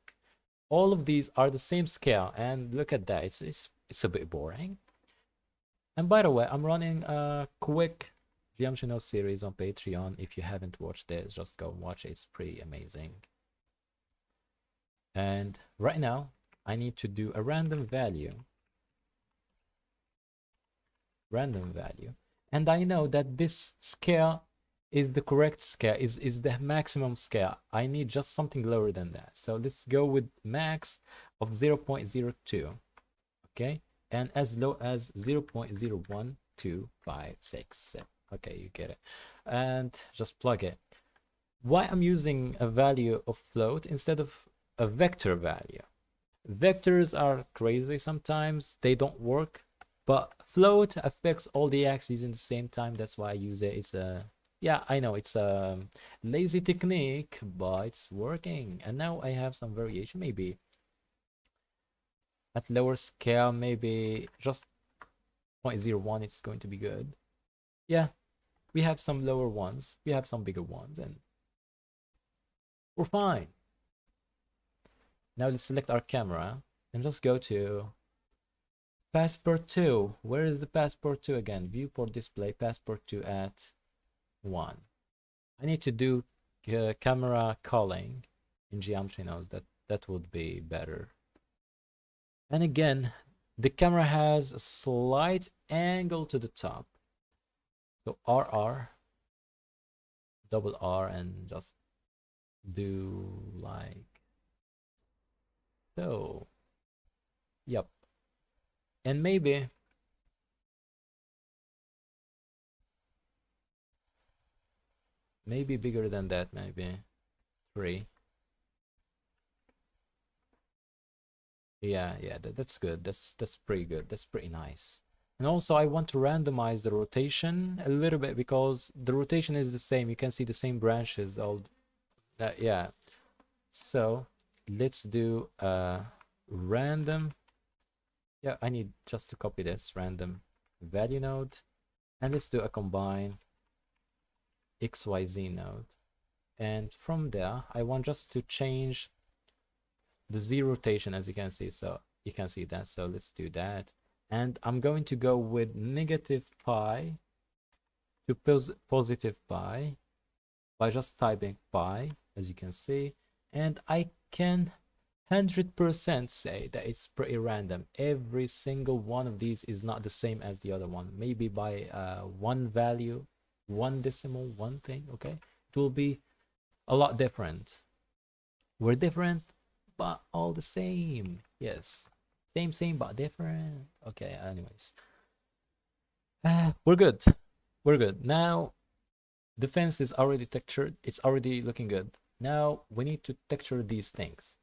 all of these are the same scale, and look at that. It's a bit boring. And by the way, I'm running a quick Geometry Note series on Patreon. If you haven't watched it, just go and watch it. It's pretty amazing. And right now, I need to do a random value. And I know that this scale is the correct scale, is the maximum scale. I need just something lower than that. So let's go with max of 0.02. Okay, and as low as 0.01256. Okay, you get it. And just plug it. Why I'm using a value of float instead of a vector value? Vectors are crazy sometimes, they don't work. But float affects all the axes in the same time. That's why I use it. It's a, yeah, I know it's a lazy technique, but it's working. And now I have some variation, maybe at lower scale, maybe just 0.01. It's going to be good. Yeah, we have some lower ones, we have some bigger ones, and we're fine. Now let's select our camera and just go to Passport 2. Where is the passport 2 again? Viewport display, passport 2 at 1. I need to do camera culling in geometry nodes. That would be better. And again, the camera has a slight angle to the top. So RR, double R, and just do like so. Yep. And maybe bigger than that, maybe 3. Yeah, that's good. That's pretty good. That's pretty nice. And also I want to randomize the rotation a little bit because the rotation is the same. You can see the same branches all that. Yeah. So let's do random. Yeah, I need just to copy this random value node, and let's do a combine XYZ node. And from there, I want just to change the Z rotation, as you can see. So you can see that. So let's do that. And I'm going to go with negative pi to positive pi by just typing pi, as you can see. And I can 100% say that it's pretty random. Every single one of these is not the same as the other one. Maybe by one value, one decimal, one thing, okay? It will be a lot different. We're different, but all the same. Yes. Same, but different. Okay, anyways. We're good. We're good. Now, the fence is already textured. It's already looking good. Now, we need to texture these things.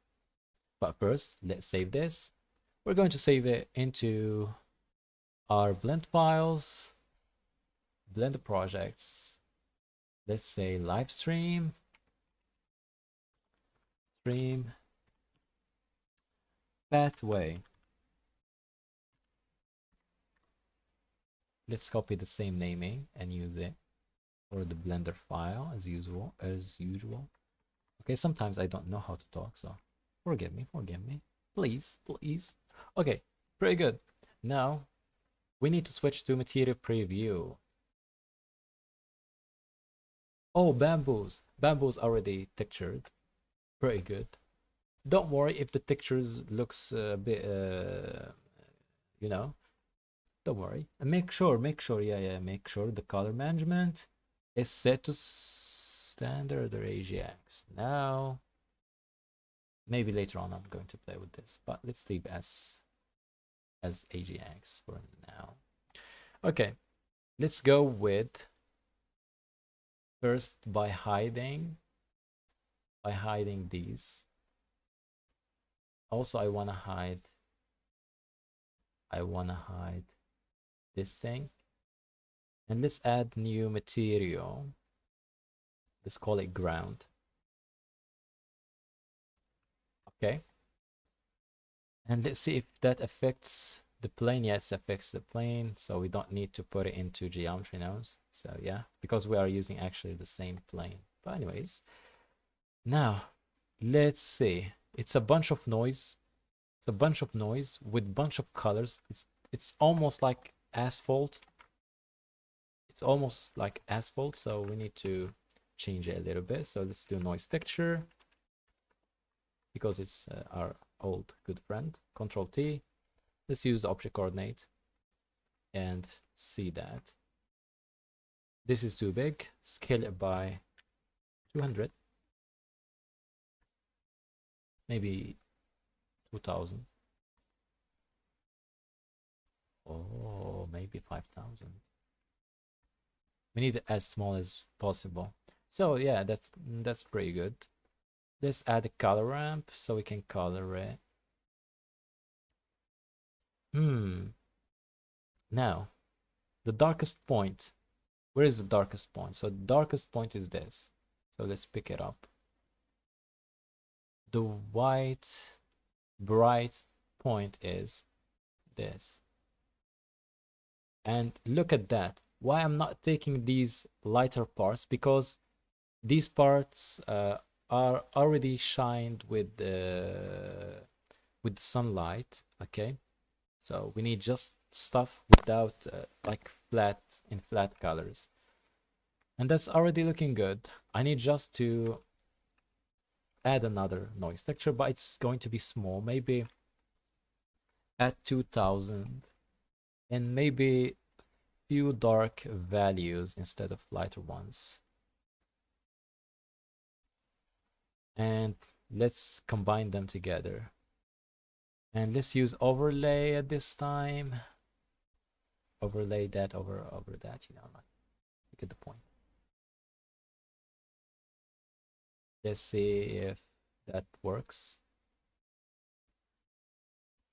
But first, let's save this. We're going to save it into our blend files, blend projects. Let's say live stream, pathway. Let's copy the same naming and use it for the Blender file as usual. Okay, sometimes I don't know how to talk, so forgive me, please. Okay, pretty good. Now we need to switch to material preview. Oh, bamboos already textured. Pretty good. Don't worry if the textures looks a bit you know, don't worry. And make sure make sure the color management is set to standard or AGX. Now maybe later on I'm going to play with this, but let's leave as AGX for now. Okay, let's go with first by hiding these. Also, I want to hide this thing, and let's add new material. Let's call it ground. Okay, and let's see if that affects the plane. Yes, affects the plane, so we don't need to put it into geometry nodes. So yeah, because we are using actually the same plane. But anyways, now let's see. It's a bunch of noise. It's a bunch of noise with bunch of colors. It's almost like asphalt. It's almost like asphalt, so we need to change it a little bit. So let's do noise texture because it's our old good friend. Control T. Let's use the object coordinate and see that this is too big. Scale it by 200. Maybe 2000. Oh, maybe 5000. We need it as small as possible. So yeah, that's pretty good. Let's add a color ramp so we can color it. Now, the darkest point. Where is the darkest point? So the darkest point is this. So let's pick it up. The white bright point is this. And look at that. Why I'm not taking these lighter parts? Because these parts are already shined with the sunlight. Okay, So we need just stuff without like flat colors. And that's already looking good. I need just to add another noise texture, but it's going to be small. Maybe at 2000, and maybe few dark values instead of lighter ones. And let's combine them together. And let's use overlay at this time. Overlay that over that, you know, like, you get the point. Let's see if that works.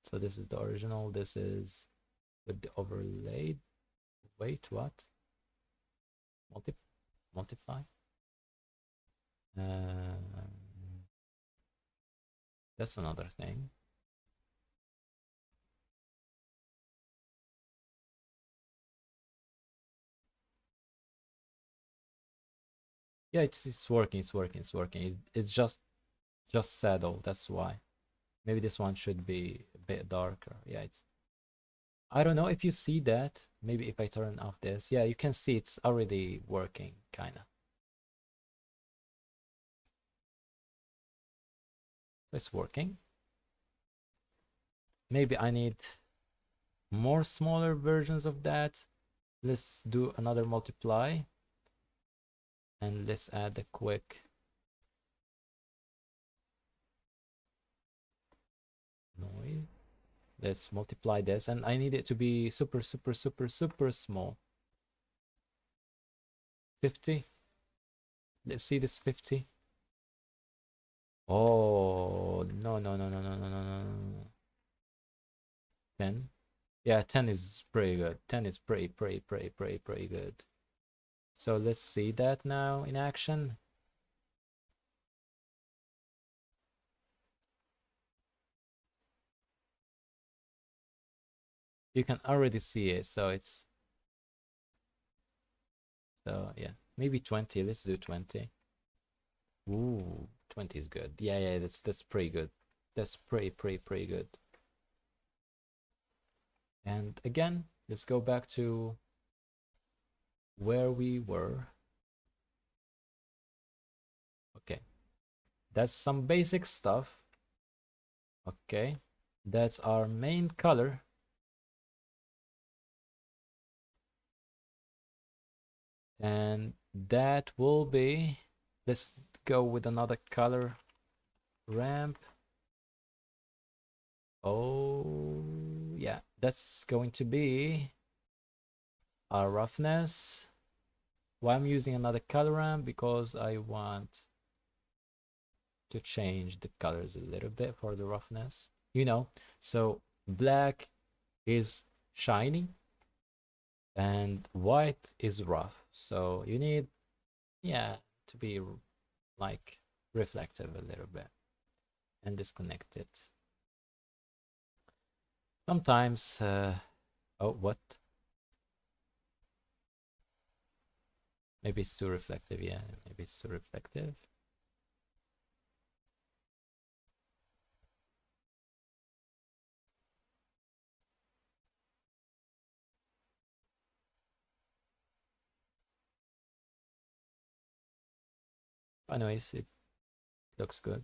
So this is the original, this is with the overlay. Wait, what? Multiply? That's another thing. Yeah, it's working, it's working, it's working. It's just saddle, that's why. Maybe this one should be a bit darker. Yeah, it's, I don't know if you see that. Maybe if I turn off this, yeah, you can see it's already working, kinda. So it's working. Maybe I need more smaller versions of that. Let's do another multiply. And let's add a quick noise. Let's multiply this, and I need it to be super small. 50. Let's see this 50. Oh, no, no, no, no, no, no, no, no. 10. Yeah, 10 is pretty good. 10 is pretty good. So let's see that now in action. You can already see it, so it's, so yeah, maybe 20. Let's do 20. Ooh, 20 is good. Yeah, yeah, that's pretty good. That's pretty good. And again, let's go back to where we were. Okay, that's some basic stuff. Okay, that's our main color. And that will be, let's go with another color ramp. Oh yeah, that's going to be our roughness. Why I'm using another color ramp? Because I want to change the colors a little bit for the roughness, you know. So black is shiny and white is rough, so you need, yeah, to be like reflective a little bit and disconnect it sometimes. Oh, what? Maybe it's too reflective. Yeah, maybe it's too reflective. Anyways, it looks good.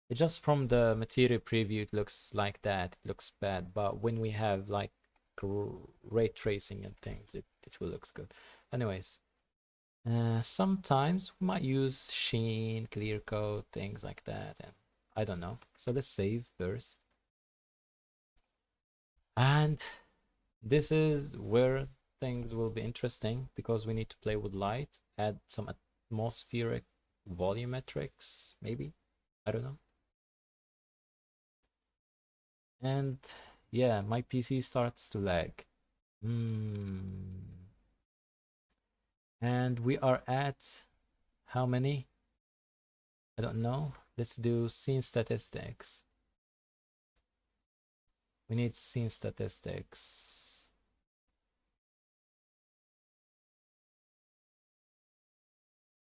It just from the material preview, it looks like that. It looks bad, but when we have like ray tracing and things, it will looks good. Anyways, sometimes we might use sheen, clear coat, things like that, and I don't know. So let's save first. And this is where things will be interesting, because we need to play with light, add some atmospheric volumetrics, maybe. I don't know. And yeah, my PC starts to lag. And we are at how many? I don't know. Let's do scene statistics. We need scene statistics.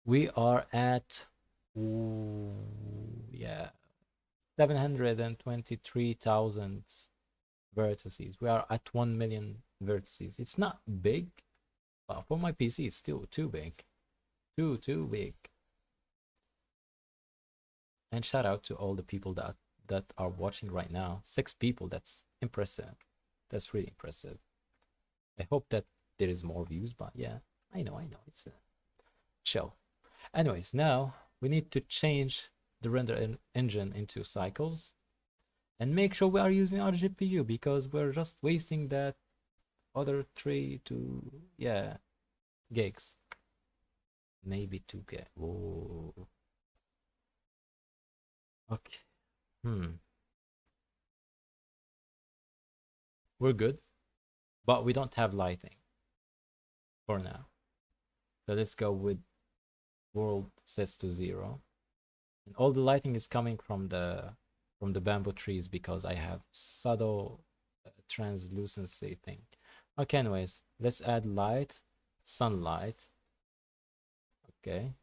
We are at, ooh, yeah, 723,000 vertices. We are at 1 million vertices. It's not big, but for my PC, it's still too big. Too big. And shout out to all the people that are watching right now. 6 people. That's impressive. That's really impressive. I hope that there is more views, but yeah, I know. It's a chill. Anyways, now we need to change the render engine into cycles and make sure we are using our GPU, because we're just wasting that other 3 to, yeah, gigs. Maybe 2 gig. Whoa. Okay. We're good, but we don't have lighting for now. So let's go with world sets to 0. And all the lighting is coming from the bamboo trees, because I have subtle translucency thing. Okay, anyways, let's add light, sunlight. Okay.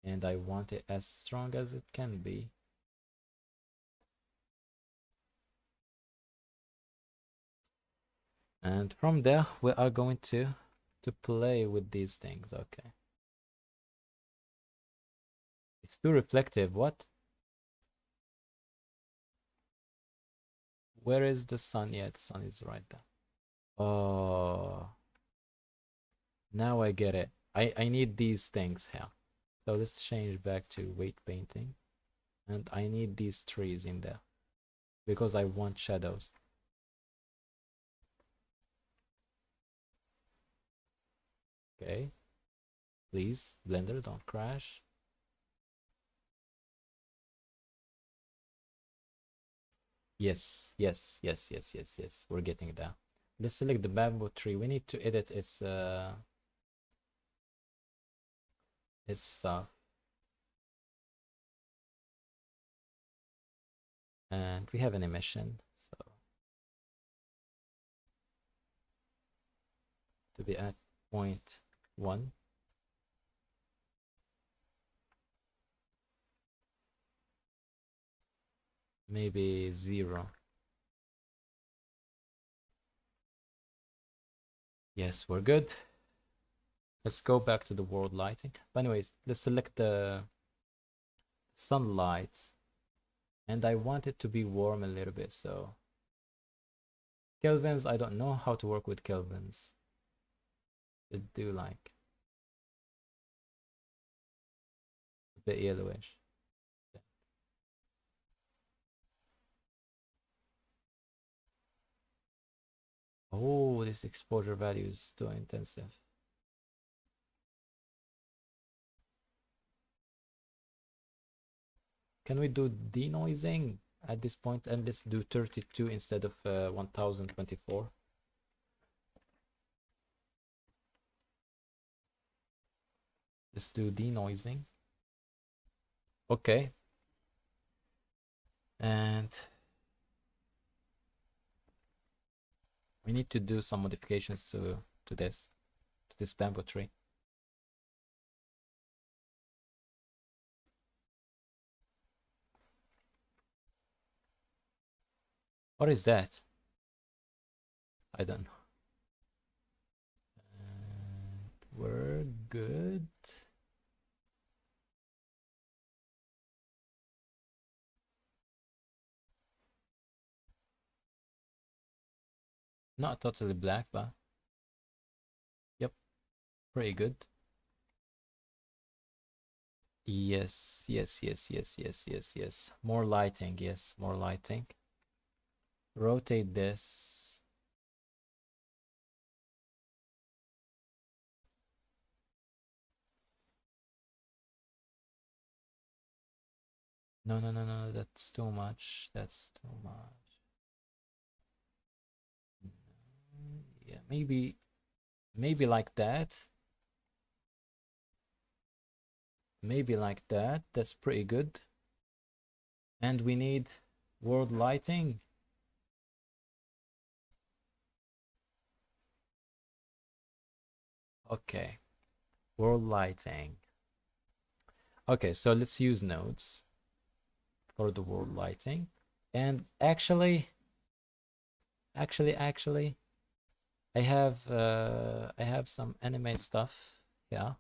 And I want it as strong as it can be. And from there, we are going to play with these things. Okay. It's too reflective. What? Where is the sun? Yeah, the sun is right there. Oh. Now I get it. I need these things here. So let's change back to weight painting. And I need these trees in there, because I want shadows. Okay. Please, Blender, don't crash. Yes. We're getting there. Let's select the bamboo tree. We need to edit its stuff. And we have an emission, so to be at 0.1. Maybe 0. Yes, we're good. Let's go back to the world lighting. But anyways, let's select the sunlight, and I want it to be warm a little bit. So kelvins, I don't know how to work with kelvins. Let's do like a bit yellowish. Oh, this exposure value is too intensive. Can we do denoising at this point? And let's do 32 instead of 1024. Let's do denoising. Okay. And we need to do some modifications to this bamboo tree. What is that? I don't know. And we're good. Not totally black, but yep, pretty good. Yes. More lighting, yes, more lighting. Rotate this. No, that's too much. That's too much. Yeah, maybe like that. Maybe like that. That's pretty good. And we need world lighting. Okay, world lighting. Okay, so let's use nodes. for the world lighting. And actually, I have some anime stuff. Yeah.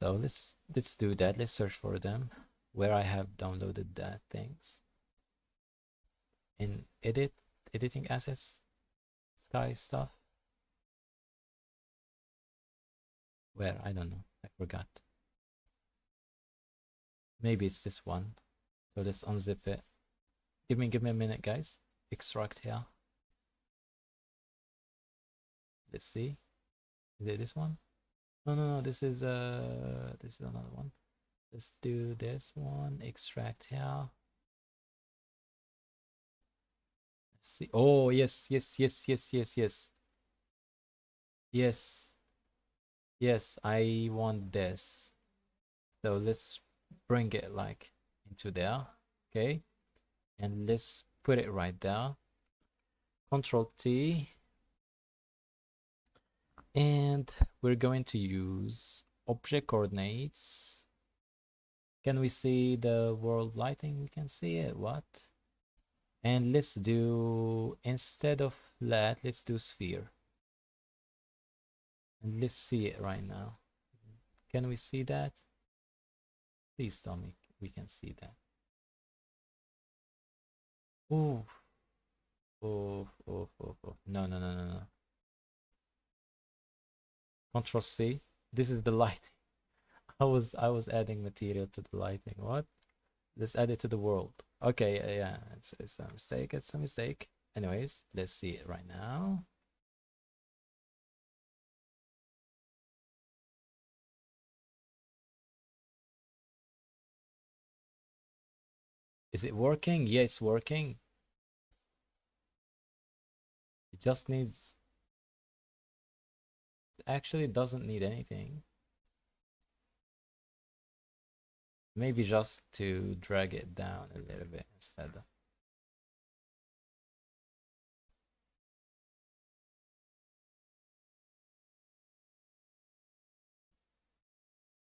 So let's do that. Let's search for them where I have downloaded that things. In editing assets, sky stuff. Where? I don't know. I forgot. Maybe it's this one. So let's unzip it. Give me a minute, guys. Extract here. Let's see. Is it this one? No. This is another one. Let's do this one. Extract here. Let's see. Oh yes. Yes, I want this. So let's bring it like into there. Okay. And let's put it right there. Control T. And we're going to use object coordinates. Can we see the world lighting? We can see it. What? And let's do, instead of flat, let's do sphere. And let's see it right now. Can we see that? Please tell me we can see that. Oh. No. Control C. This is the lighting. I was adding material to the lighting. What? Let's add it to the world. Okay, yeah, it's a mistake. It's a mistake. Anyways, let's see it right now. Is it working? Yeah, it's working. It just needs, it actually doesn't need anything. Maybe just to drag it down a little bit instead.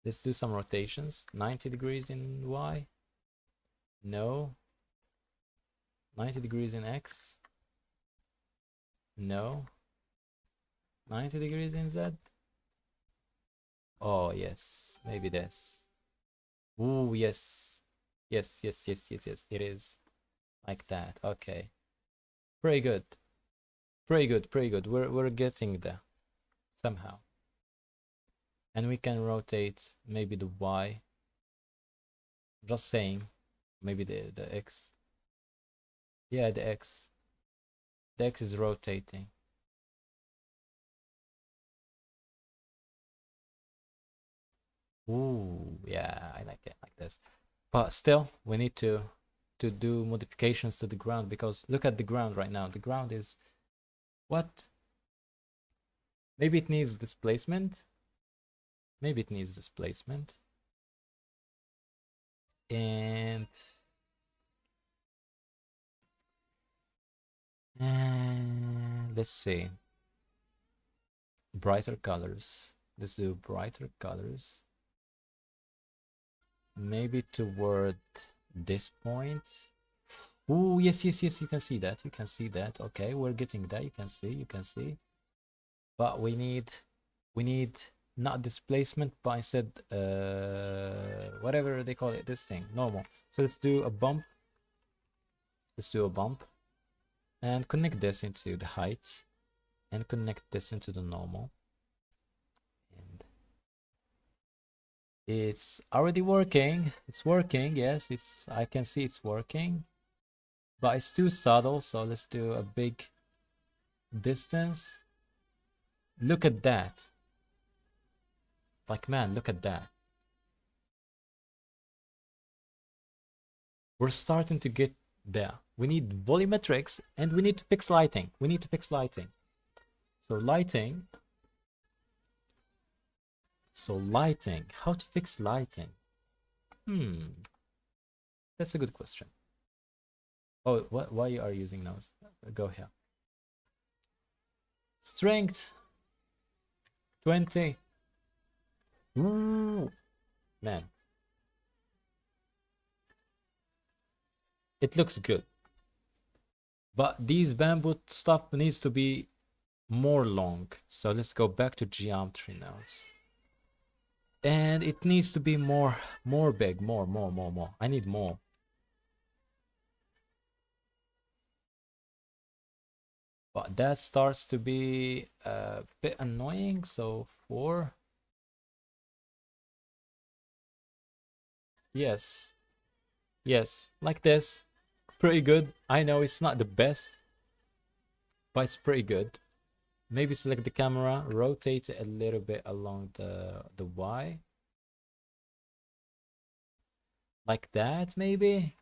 Let's do some rotations. 90 degrees in Y. No. 90 degrees in X. No. 90 degrees in Z. Oh, yes. Maybe this. Ooh, yes. Yes. It is like that. Okay. Pretty good. We're getting there somehow. And we can rotate maybe the Y. Just saying. Maybe the X. Yeah, the X. The X is rotating. Ooh, yeah, I like it like this. But still, we need to do modifications to the ground, because look at the ground right now. The ground is what? Maybe it needs displacement. Maybe it needs displacement. And let's see. Brighter colors. Let's do brighter colors. Maybe toward this point. Oh, yes, you can see that. You can see that. Okay, we're getting that. You can see. But we need not displacement, but instead whatever they call it, this thing, normal. So let's do a bump. And connect this into the height, and connect this into the normal. And it's already working. It's working. Yes, I can see it's working, but it's too subtle. So let's do a big distance. Look at that. Like, man, look at that. We're starting to get there. We need volumetrics, and we need to fix lighting. So lighting. How to fix lighting? That's a good question. Oh, why are you using those? Go here. Strength 20. Ooh, man. it looks good. But these bamboo stuff needs to be more long. So let's go back to geometry nodes. And it needs to be more big, more. I need more. But that starts to be a bit annoying. So 4. Yes. Yes, like this. Pretty good. I know it's not the best, but it's pretty good. Maybe select the camera, rotate it a little bit along the Y. Like that, maybe?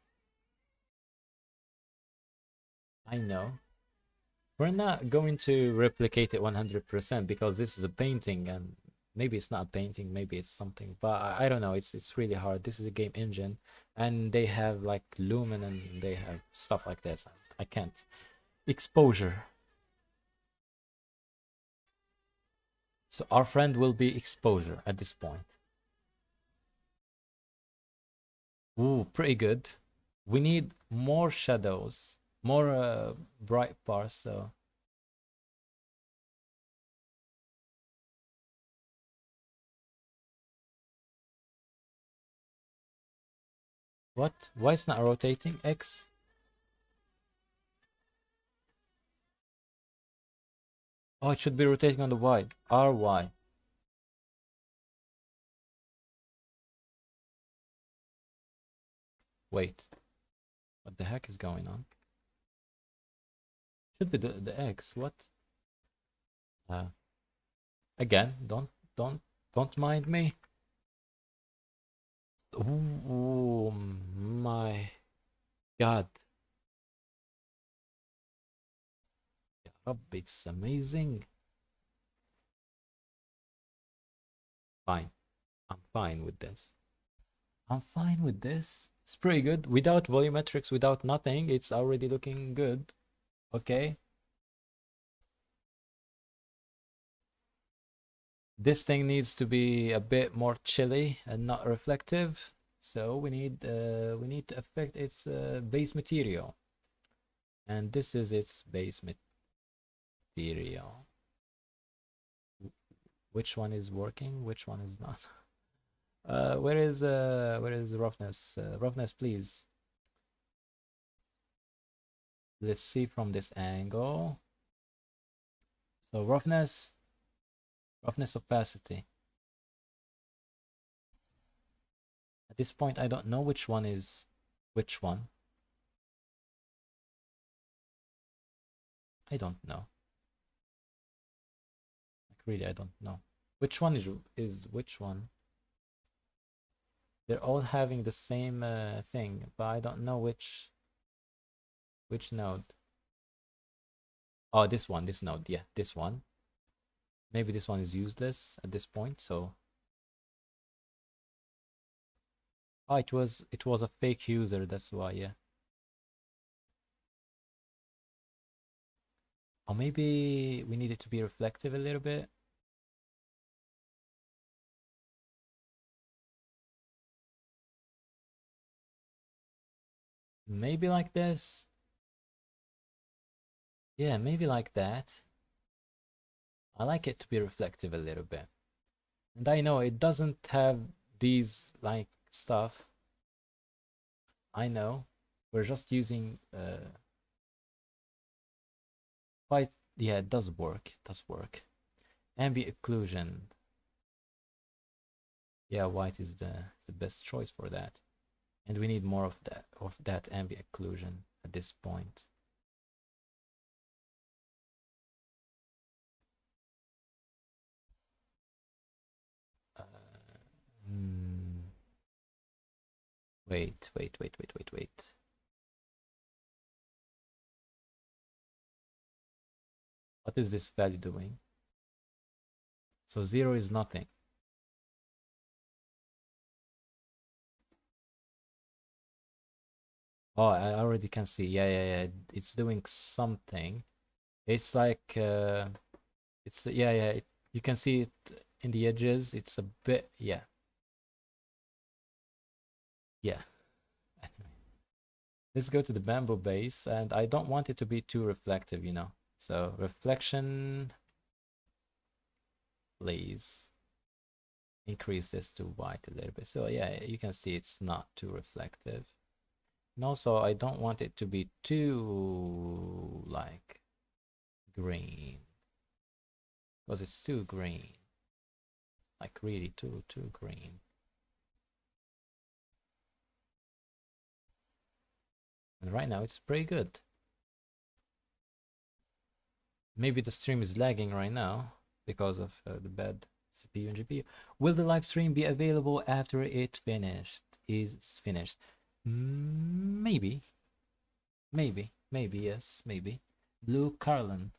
I know. We're not going to replicate it 100% because this is a painting, and maybe it's not a painting, maybe it's something, but I don't know. It's really hard. This is a game engine, and they have like lumen and they have stuff like this. I can't. Exposure. So our friend will be exposure at this point. Ooh, pretty good. We need more shadows, more bright parts. So what? Why it's not rotating? X? Oh, it should be rotating on the Y. RY. Wait. What the heck is going on? Should be the X. What? Again, don't mind me. Oh my God. Ya Rabbi, it's amazing. Fine. I'm fine with this. I'm fine with this. It's pretty good. Without volumetrics, without nothing, it's already looking good. Okay. This thing needs to be a bit more chilly and not reflective. So we need to affect its base material. And this is its base material. Which one is working? Which one is not? Where is roughness? Roughness, please. Let's see from this angle. So roughness opacity. At this point, I don't know which one is which one. I don't know. Like really, I don't know. Which one is which one? They're all having the same thing, but I don't know which node. Oh, this node. Yeah, this one. Maybe this one is useless at this point, so oh, it was a fake user, that's why, yeah. Or maybe we need it to be reflective a little bit. Maybe like this. Yeah, maybe like that. I like it to be reflective a little bit. And I know it doesn't have these like stuff. I know. We're just using quite, yeah, it does work. It does work. Ambient occlusion. Yeah, white is the best choice for that. And we need more of that ambient occlusion at this point. Wait. What is this value doing? So 0 is nothing. Oh, I already can see. Yeah. It's doing something. It's like it's yeah. You can see it in the edges. It's a bit, yeah. Let's go to the bamboo base, and I don't want it to be too reflective, you know. So reflection, please increase this to white a little bit. So yeah, you can see it's not too reflective. And also I don't want it to be too like green, because it's too green, like really too green. And right now it's pretty good. Maybe the stream is lagging right now because of the bad CPU and GPU. Will the live stream be available after it is finished? Maybe, maybe, yes, maybe. Blue Carlin,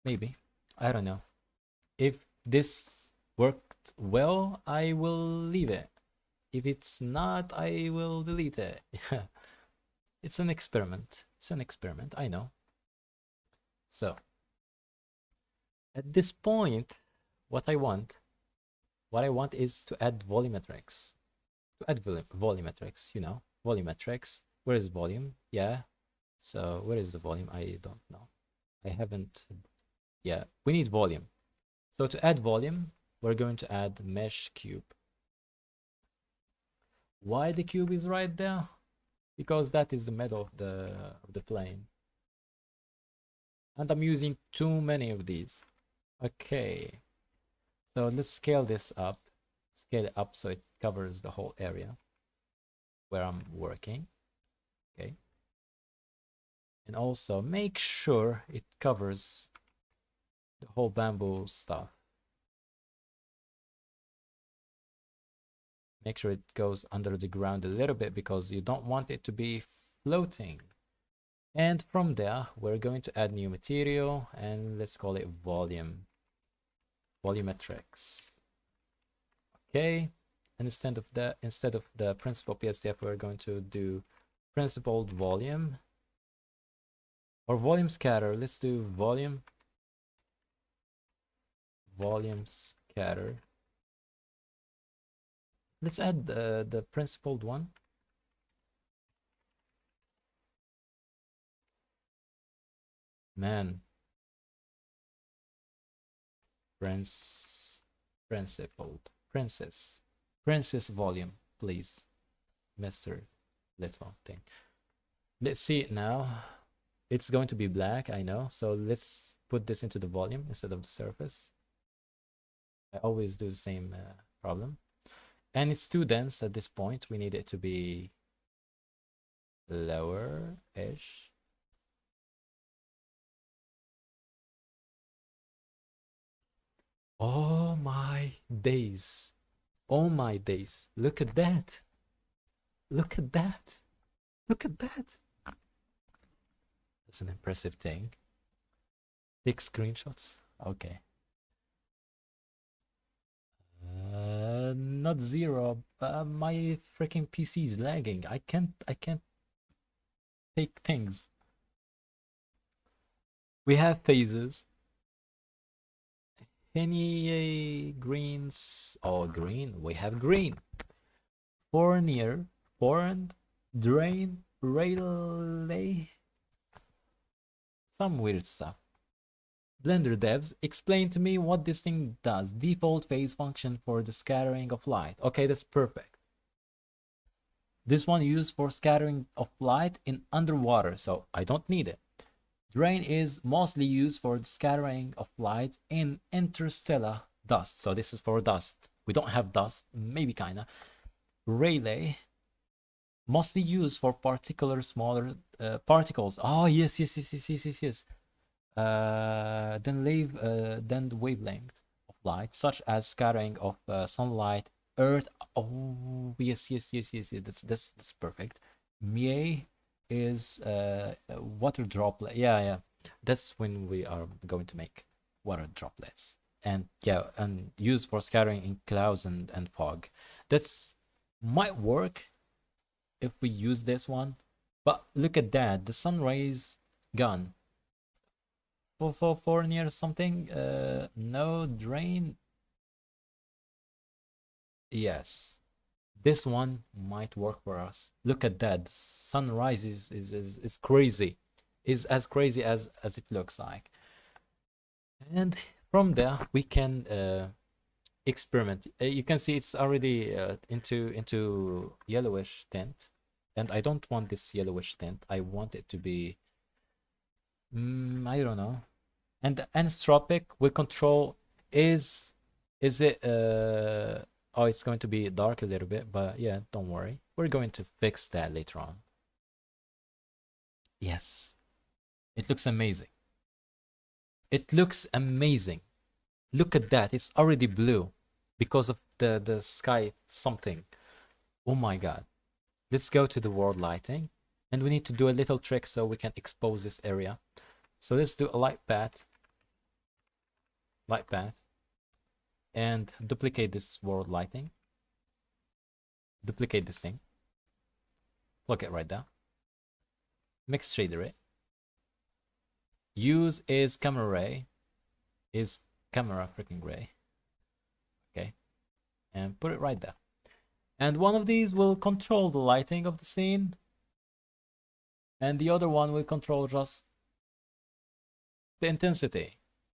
maybe. I don't know. If this worked well, I will leave it. If it's not, I will delete it. Yeah. It's an experiment. It's an experiment, I know. So, at this point, what I want is to add volumetrics. To add volumetrics, you know, volumetrics. Where is volume? Yeah. So where is the volume? I don't know. I haven't. Yeah, we need volume. So to add volume, we're going to add mesh cube. Why the cube is right there? Because that is the middle of the plane. And I'm using too many of these. Okay. So let's scale this up. Scale it up so it covers the whole area where I'm working. Okay. And also make sure it covers the whole bamboo stuff. Make sure it goes under the ground a little bit because you don't want it to be floating. And from there, we're going to add new material and let's call it volume. Volumetrics. Okay. And instead of the principal PSDF, we're going to do principled volume or volume scatter. Let's do volume scatter. Let's add the principled one. Man. Princess volume, please. Mr. Little thing. Let's see it now. It's going to be black, I know. So let's put this into the volume instead of the surface. I always do the same problem. And it's too dense at this point. We need it to be lower-ish. Oh my days. Oh my days. Look at that. Look at that. Look at that. That's an impressive thing. Take screenshots. Okay. Not zero. My freaking PC is lagging. I can't take things. We have phases. Any greens? Oh, green. We have green. Foreigner, foreign, drain, relay. Some weird stuff. Blender devs, explain to me what this thing does. Default phase function for the scattering of light. Okay, that's perfect. This one used for scattering of light in underwater, so I don't need it. Drain is mostly used for the scattering of light in interstellar dust. So this is for dust. We don't have dust, maybe kinda. Relay, mostly used for particular smaller particles. Oh yes. Then the wavelength of light, such as scattering of sunlight, earth. Oh yes. That's perfect. Mie is water droplet. Yeah. That's when we are going to make water droplets. And yeah, and used for scattering in clouds and fog. That's might work if we use this one. But look at that, the sun rays gone. For near something, no drain. Yes, This one might work for us. Look at that. The sunrise is crazy. Is as crazy as it looks like. And from there we can experiment. You can see it's already into yellowish tint, and I don't want this yellowish tint. I want it to be I don't know. And the anisotropic will control is it oh, it's going to be dark a little bit, but yeah, don't worry. We're going to fix that later on. Yes. It looks amazing. It looks amazing. Look at that. It's already blue because of the sky something. Oh my god. Let's go to the world lighting, and we need to do a little trick so we can expose this area. So let's do a light path, and duplicate this world lighting. Duplicate this thing. Plug it right there. Mix shader it. Use is camera ray. Is camera freaking ray. Okay. And put it right there. And one of these will control the lighting of the scene. And the other one will control just the intensity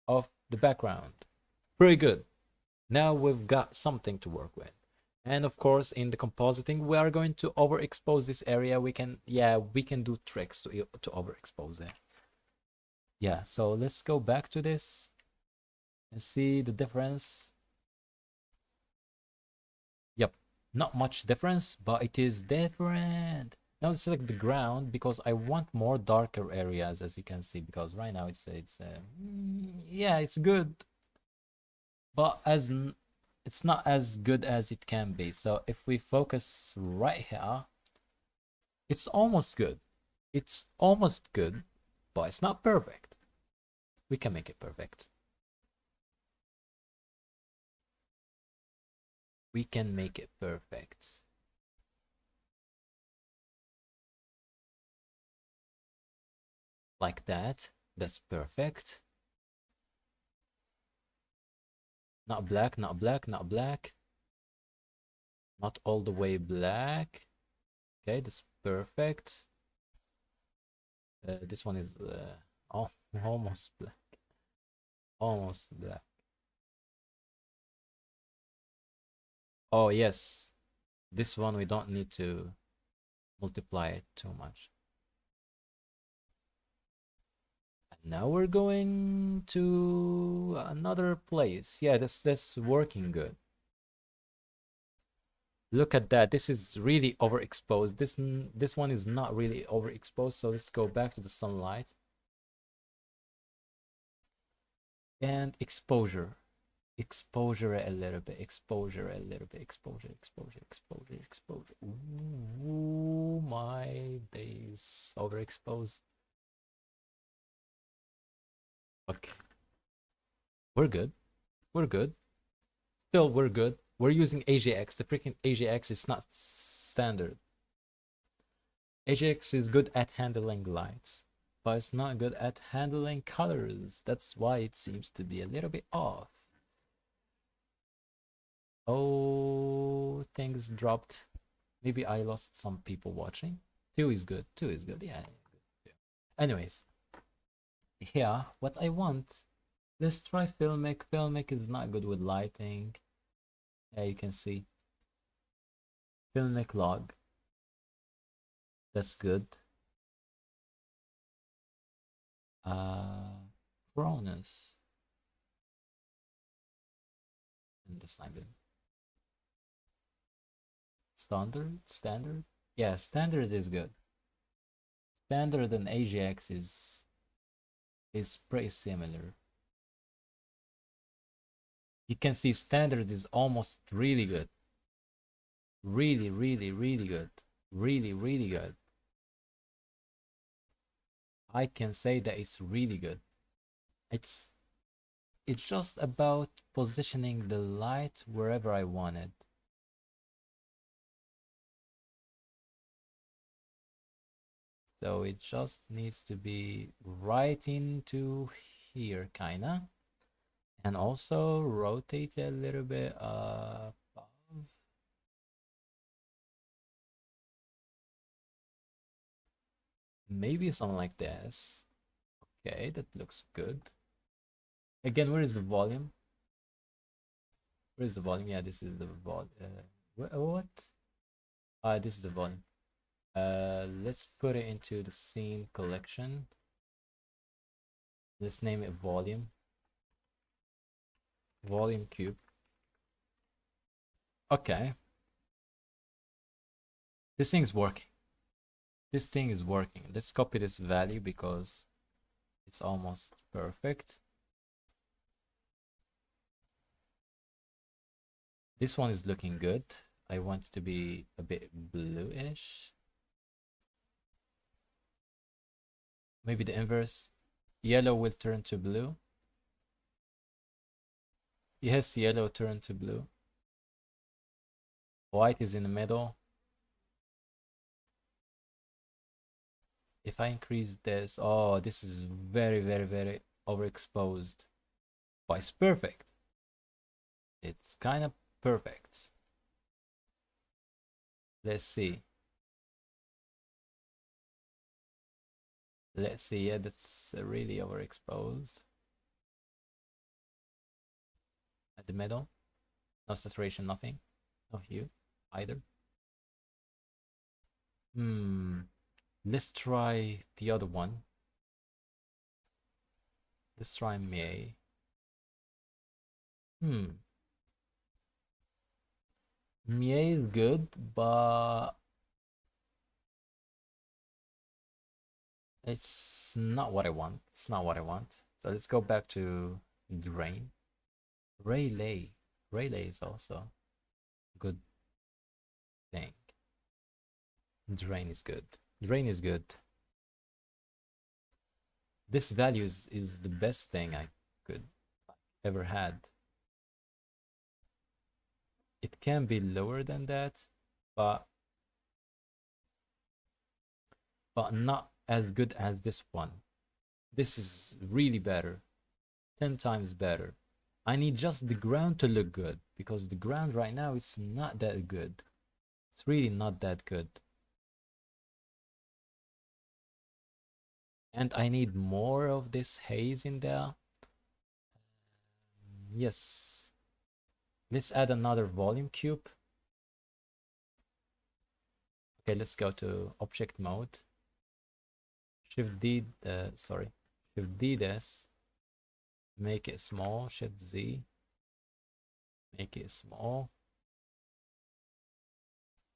of the background. Pretty good. Now we've got something to work with. And of course, in the compositing, we are going to overexpose this area. We can do tricks to overexpose it. Yeah, so let's go back to this and see the difference. Yep, not much difference, but it is different. Now let's select the ground because I want more darker areas, as you can see, because right now it's yeah, it's good, but it's not as good as it can be. So if we focus right here, it's almost good. It's almost good, but it's not perfect. We can make it perfect. We can make it perfect. Like that. That's perfect. Not black, not black, not black. Not all the way black. Okay, that's perfect. This one is almost black. Almost black. Oh, yes. This one we don't need to multiply it too much. And now we're going to another place. Yeah, that's working good. Look at that. This is really overexposed. This one is not really overexposed. So let's go back to the sunlight. And exposure. Exposure a little bit. Exposure a little bit. Exposure, exposure, exposure, exposure. Ooh, my days. Overexposed. Okay. We're good. We're good. Still, we're good. We're using AJX. The freaking AJX is not standard. AJX is good at handling lights, but it's not good at handling colors. That's why it seems to be a little bit off. Oh, things dropped. Maybe I lost some people watching. 2 is good. 2 is good. Yeah. Anyways. Yeah, what I want. Let's try Filmic. Filmic is not good with lighting. Yeah, you can see. Filmic log. That's good. Cronus. And the sign. Standard? Yeah, standard is good. Standard and AJX is pretty similar. You can see standard is almost really good. Really, really, really good. Really, really good. I can say that it's really good. It's just about positioning the light wherever I want it. So it just needs to be right into here, kinda. And also rotate it a little bit above. Maybe something like this. Okay, that looks good. Again, where is the volume? Where is the volume? Yeah, this is the volume. What? Ah, this is the volume. Let's put it into the scene collection. Let's name it volume. Volume cube. Okay. This thing is working. This thing is working. Let's copy this value because it's almost perfect. This one is looking good. I want it to be a bit bluish. Maybe the inverse. Yellow will turn to blue. Yes, yellow turn to blue. White is in the middle. If I increase this, oh, this is very, very, very overexposed. Oh, it's perfect. It's kind of perfect. Let's see. Let's see. Yeah, that's really overexposed. At the middle. No saturation, nothing. No hue either. Let's try the other one. Let's try May. Mie is good, but it's not what I want. It's not what I want. So let's go back to Drain. Rayleigh. Rayleigh is also a good thing. Drain is good. Drain is good. This value is the best thing I could ever had. It can be lower than that, but not as good as this one. This is really better. 10 times better. I need just the ground to look good, because the ground right now is not that good. It's really not that good. And I need more of this haze in there. Yes. Let's add another volume cube. Okay, let's go to object mode. Shift D this. Make it small. Shift Z. Make it small.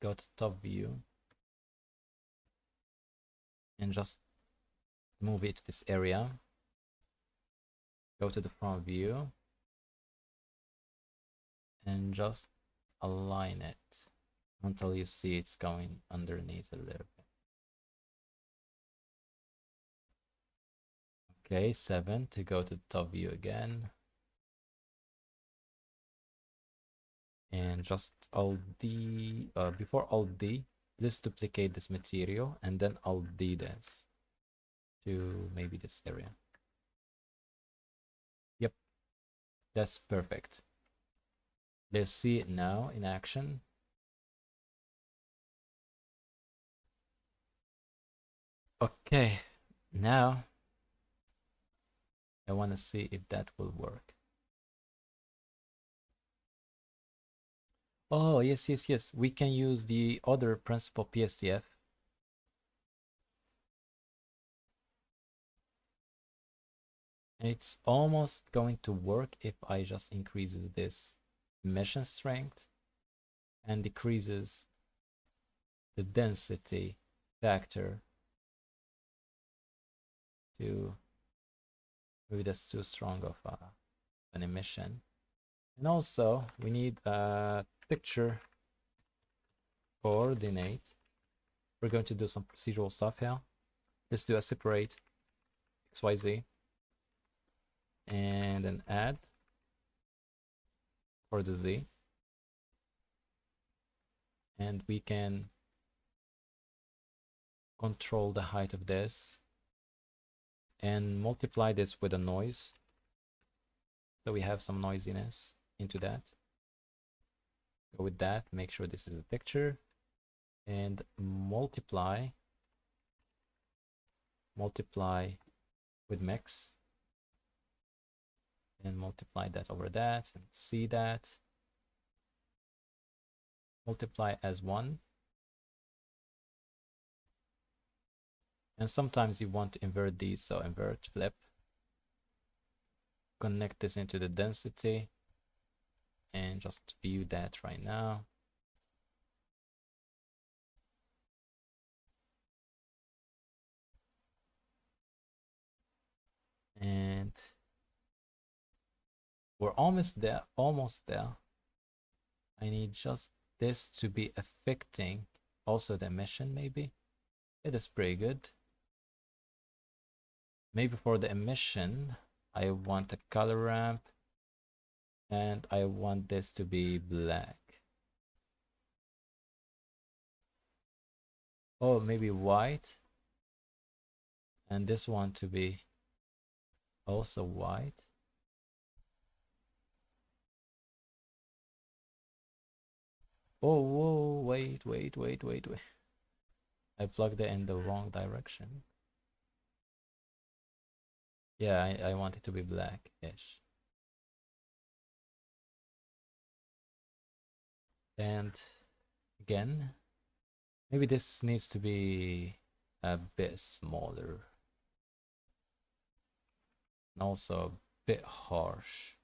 Go to top view. And just move it to this area. Go to the front view. And just align it until you see it's going underneath a little bit. Okay, 7 to go to the top view again. And just Alt D, before Alt D, let's duplicate this material and then Alt D this to maybe this area. Yep, that's perfect. Let's see it now in action. Okay, now I want to see if that will work. Oh, yes, yes, yes. We can use the other principal PSTF. It's almost going to work if I just increases this emission strength and decreases the density factor to, maybe that's too strong of an emission. And also we need a picture coordinate. We're going to do some procedural stuff here. Let's do a separate XYZ and an add for the Z. And we can control the height of this and multiply this with a noise. So we have some noisiness into that. Go with that, make sure this is a picture, and multiply multiply with mix, and multiply that over that, and see that. Multiply as 1. And sometimes you want to invert these, so invert, flip. Connect this into the density, and just view that right now. And we're almost there, almost there. I need just this to be affecting also the emission, maybe. It is pretty good. Maybe for the emission, I want a color ramp, and I want this to be black. Oh, maybe white. And this one to be also white. Oh, whoa, wait. I plugged it in the wrong direction. Yeah, I want it to be black-ish. And again, maybe this needs to be a bit smaller. And also a bit harsh.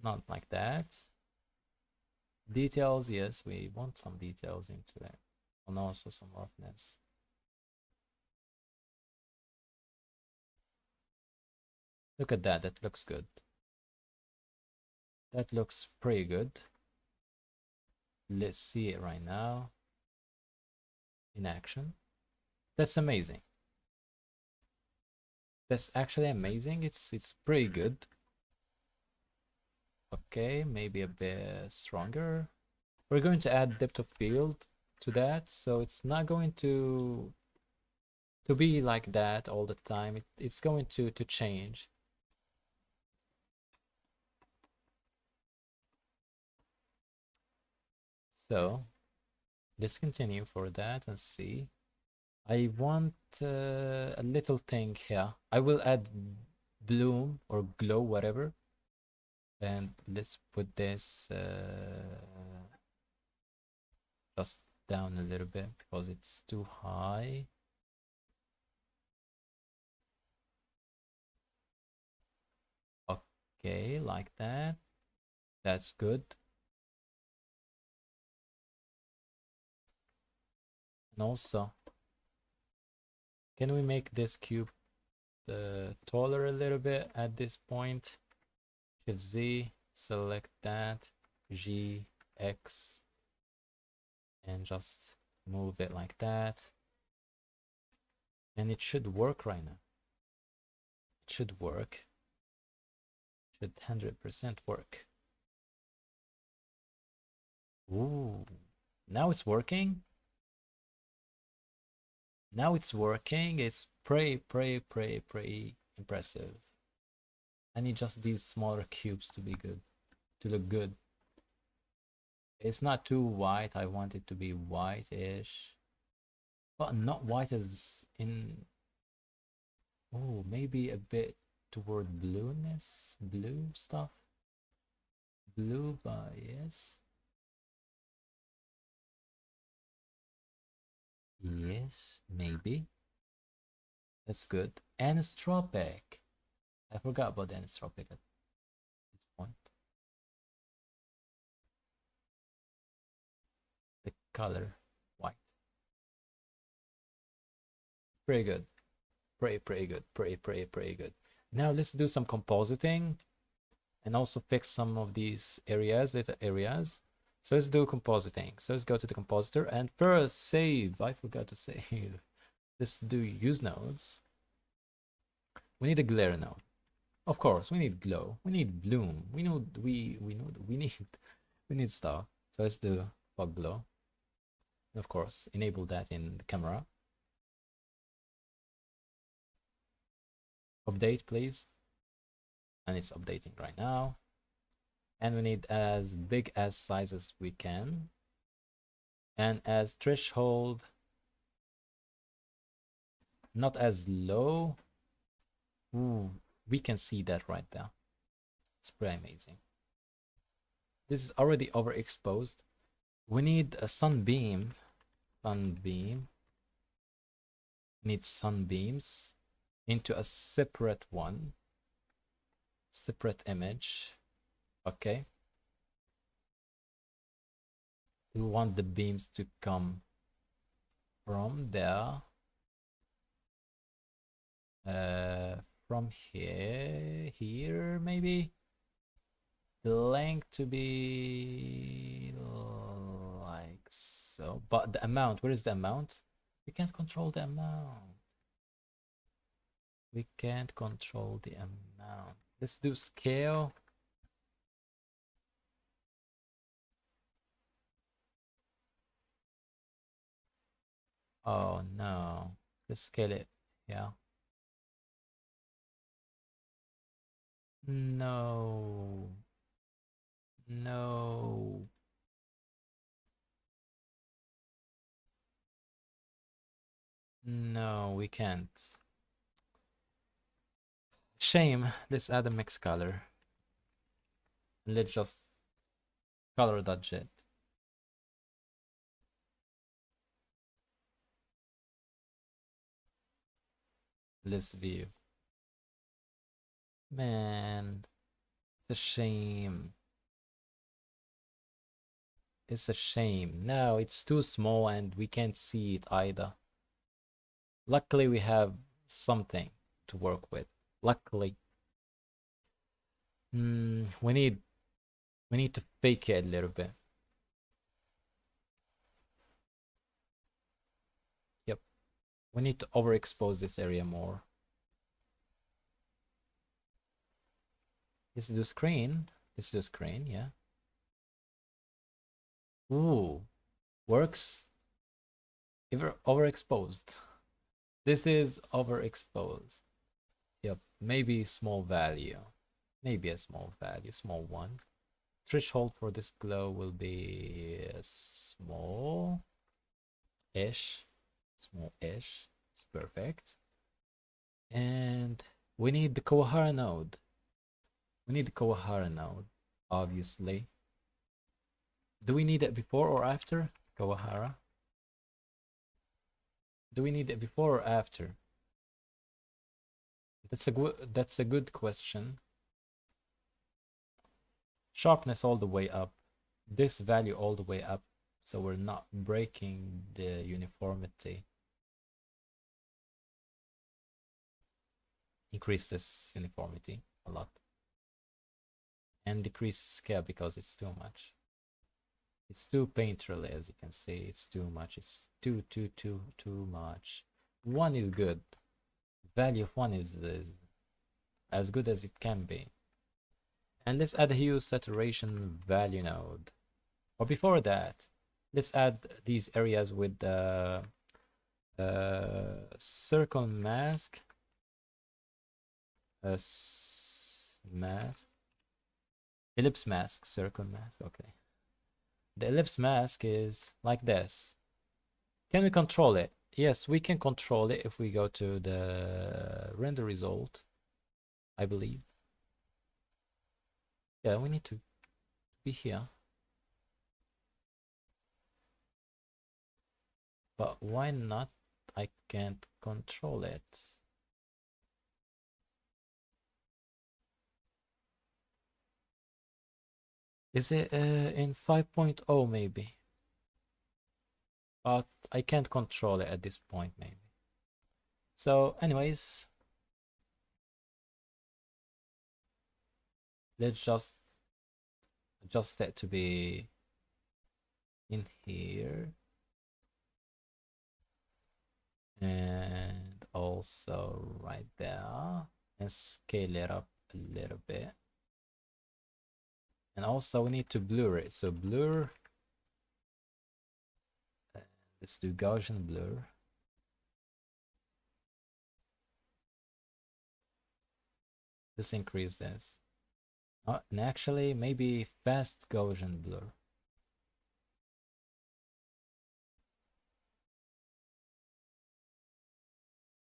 Not like that. Details, yes, we want some details into it. And also some roughness. Look at that, that looks good. That looks pretty good. Let's see it right now in action. That's amazing. That's actually amazing. It's pretty good. Okay, maybe a bit stronger. We're going to add depth of field to that, so it's not going to be like that all the time. It's going to change. So let's continue for that and see. I want a little thing here. I will add bloom or glow, whatever. And let's put this just down a little bit because it's too high. Okay, like that. That's good. And also, can we make this cube taller a little bit at this point? Shift Z, select that, G, X, and just move it like that. And it should work right now. It should work. Should 100% work. Ooh, now it's working. Now it's working. It's pretty impressive. I need just these smaller cubes to be good, to look good. It's not too white. I want it to be whitish, but not white as in. Oh, maybe a bit toward blueness, blue stuff. Blue, but yes. Yes, maybe. That's good. Anisotropic. I forgot about the anisotropic at this point. The color white. It's pretty good. Pretty good. Pretty good. Now let's do some compositing and also fix some of these areas, little areas. So let's do compositing. So let's go to the compositor and first save. I forgot to save. Let's do use nodes. We need a glare node. Of course, we need glow. We need bloom. We know we need stuff. So let's do fog glow. And of course, enable that in the camera. Update, please. and it's updating right now. And we need as big as size as we can, and as threshold not as low. Ooh, we can see that right there. It's pretty amazing. This is already overexposed. We need a sunbeam. Needs sunbeams into a separate one. Separate image. Okay. We want the beams to come from there. From here maybe. The length to be like so. But the amount, where is the amount? We can't control the amount. We can't control the amount. Let's do scale. Oh no. Let's scale it. Yeah. No. No. No, we can't. Shame. Let's add a mix color. Let's just color that jet. Let's view. Man, it's a shame. It's a shame. No, it's too small and we can't see it either. Luckily, we have something to work with. Luckily. We need to fake it a little bit. Yep. We need to overexpose this area more. This is the screen. This is the screen, yeah. Ooh. Works. Overexposed. This is overexposed. Yep. Maybe small value. Maybe a small value. Small one. Threshold for this glow will be small-ish. Small-ish. It's perfect. And we need the Kawahara node. We need the Kawahara node, obviously. Do we need it before or after Kawahara? Do we need it before or after? That's a good question. Sharpness all the way up. This value all the way up, so we're not breaking the uniformity. Increase this uniformity a lot. And decrease scale because it's too much. It's too painterly, as you can see. It's too much. It's too much. One is good. Value of one is as good as it can be. And let's add a hue saturation value node. Or before that, let's add these areas with the circle mask. Ellipse mask, circle mask. Okay. The ellipse mask is like this. Can we control it? Yes, we can control it if we go to the render result, I believe. Yeah, we need to be here. But why not? I can't control it. Is it in 5.0 maybe? But I can't control it at this point maybe. So anyways, let's just adjust it to be in here. And also right there. And scale it up a little bit. And also we need to blur it. So blur. Let's do Gaussian blur. Let's increase this. And actually, maybe fast Gaussian blur.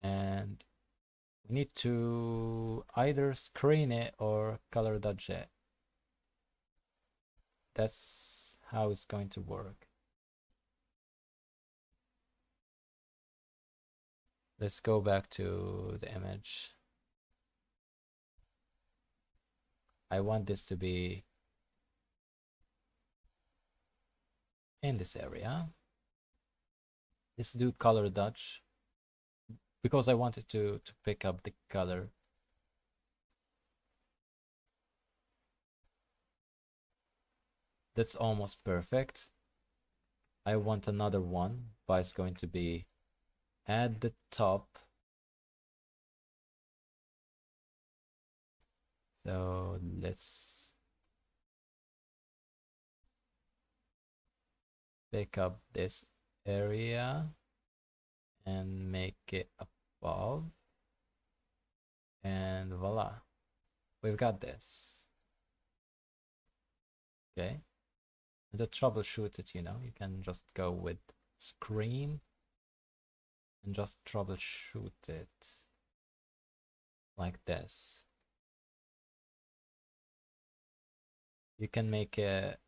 And we need to either screen it or color dodge it. That's how it's going to work. Let's go back to the image. I want this to be in this area. Let's do color dodge because I wanted to pick up the color. That's almost perfect. I want another one, but it's going to be at the top. So let's pick up this area and make it above. And voila, we've got this. Okay. And to troubleshoot it, you know, you can just go with screen and just troubleshoot it like this. You can make it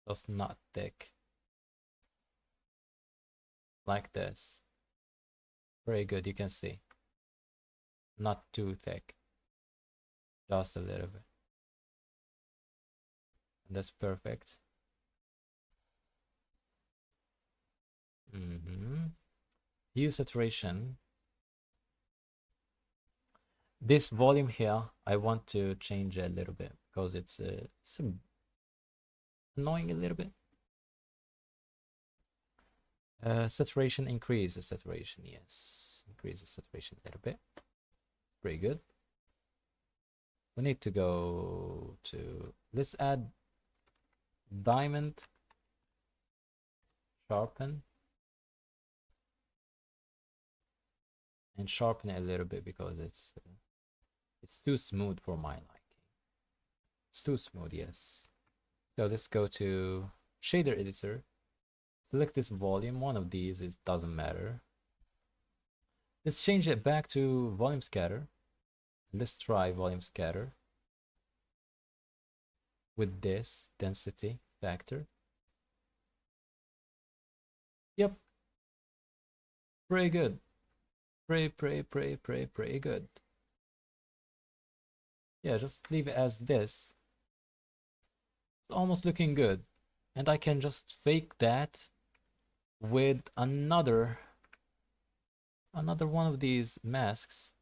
just not thick like this. Very good, you can see. Not too thick, just a little bit. And that's perfect. Hue saturation. This volume here, I want to change a little bit because it's annoying a little bit. Saturation, increase the saturation, yes. Increase the saturation a little bit. Pretty good. We need to go to, let's add diamond, sharpen, and sharpen it a little bit because it's too smooth for my liking. It's too smooth, yes. So let's go to shader editor. Select this volume, one of these, it doesn't matter. Let's change it back to volume scatter. Let's try volume scatter with this density factor. Yep. Pretty good. Pretty good. Yeah, just leave it as this. It's almost looking good. And I can just fake that with another one of these masks.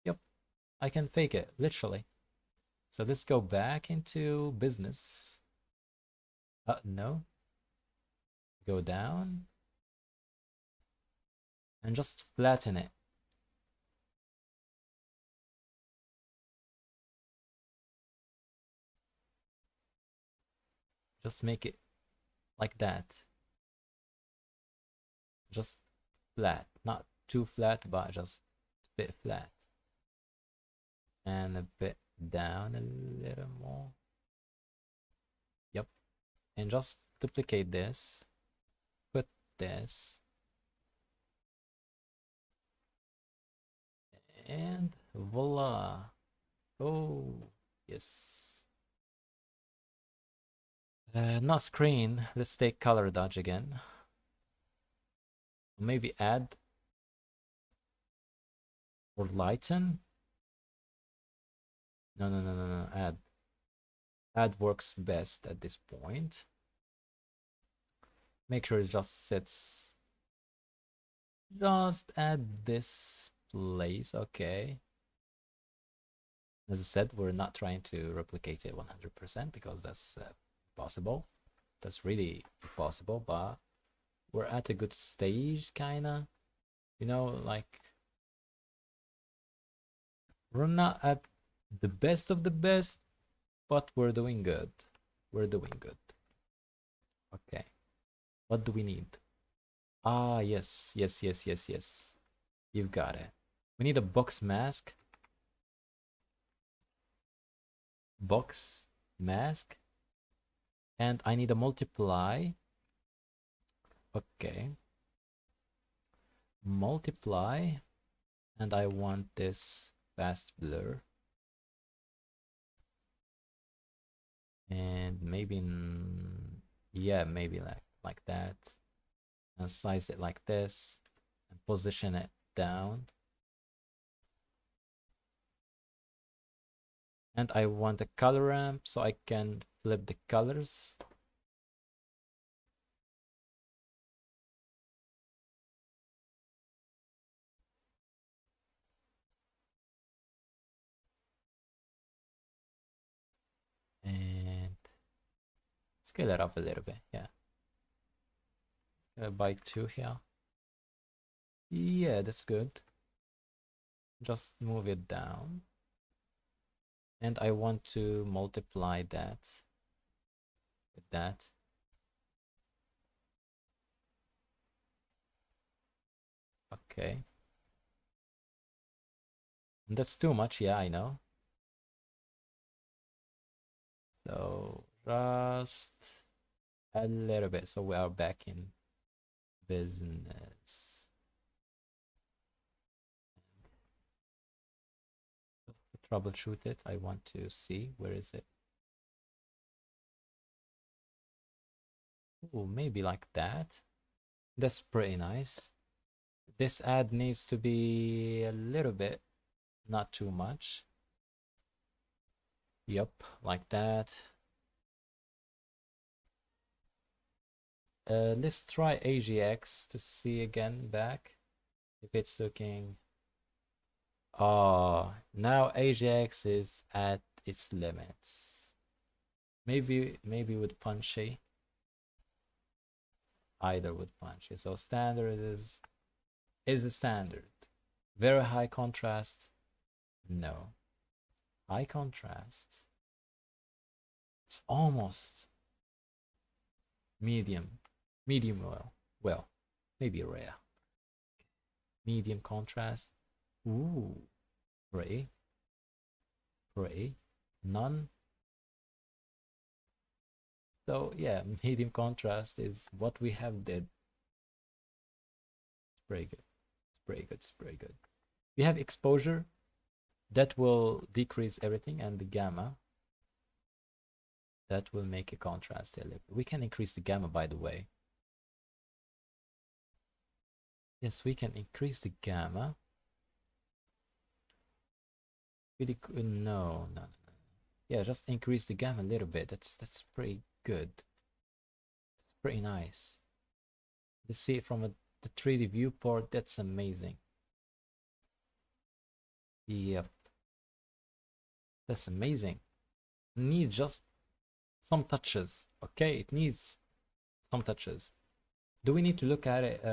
Yep, I can fake it, literally. So let's go back into business. No. Go down. And just flatten it. Just make it like that. Just flat, not too flat, but just a bit flat. And a bit down a little more. Yep. And just duplicate this. Put this. And voila. Oh, yes. Not screen. Let's take color dodge again. Maybe add or lighten. No. Add. Add works best at this point. Make sure it just sits. Just add this place. Okay. As I said, we're not trying to replicate it 100% because that's possible. That's really possible, but we're at a good stage, kinda. You know, like we're not at the best of the best, but we're doing good. We're doing good. Okay. What do we need? Ah, yes. You've got it. We need a box mask box mask, and I need a multiply. Okay, multiply, and I want this fast blur, and maybe yeah, maybe like that, and size it like this and position it down. And I want a color ramp so I can flip the colors. And scale it up a little bit, yeah. By 2 here. Yeah, that's good. Just move it down. And I want to multiply that with that. Okay. And that's too much, yeah, I know. So just a little bit, so we are back in business. Just to troubleshoot it, I want to see where is it. Oh, maybe like that. That's pretty nice. This ad needs to be a little bit, not too much. Yup, like that. Let's try AGX to see again back if it's looking. Oh, now AGX is at its limits. Maybe with punchy. Either with punchy. So standard is a standard. Very high contrast. No. High contrast. It's almost medium. Medium well, maybe rare. Medium contrast. Ooh, gray, none. So yeah, medium contrast is what we have did. It's pretty good. It's pretty good. It's pretty good. We have exposure that will decrease everything, and the gamma that will make a contrast a little. We can increase the gamma, by the way. Yes, we can increase the gamma. No. Yeah, just increase the gamma a little bit. That's pretty good. It's pretty nice. To see it from the 3D viewport, that's amazing. Yep. That's amazing. Needs just some touches. Okay, it needs some touches. Do we need to look at it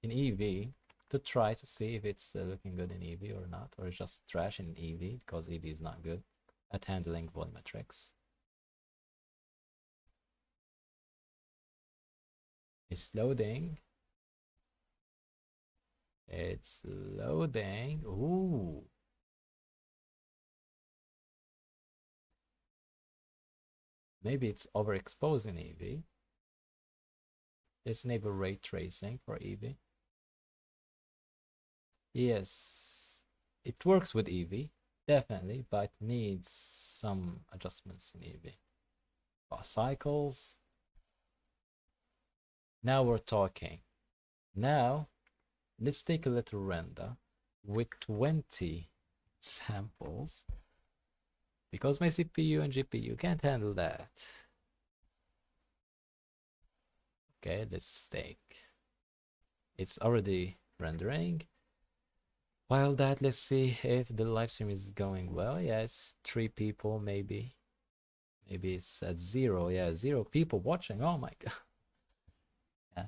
in EV to try to see if it's looking good in EV or not, or just trash in EV because EV is not good at handling volumetrics? It's loading. It's loading. Ooh. Maybe it's overexposed in EV. Let's enable ray tracing for EV. Yes, it works with EV, definitely, but needs some adjustments in EV. Cycles. Now we're talking. Now, let's take a little render with 20 samples, because my CPU and GPU can't handle that. Okay, let's take. It's already rendering. While that, let's see if the live stream is going well. Yeah, it's 3 people, maybe. Maybe it's at 0. Yeah, 0 people watching. Oh my god. Yeah.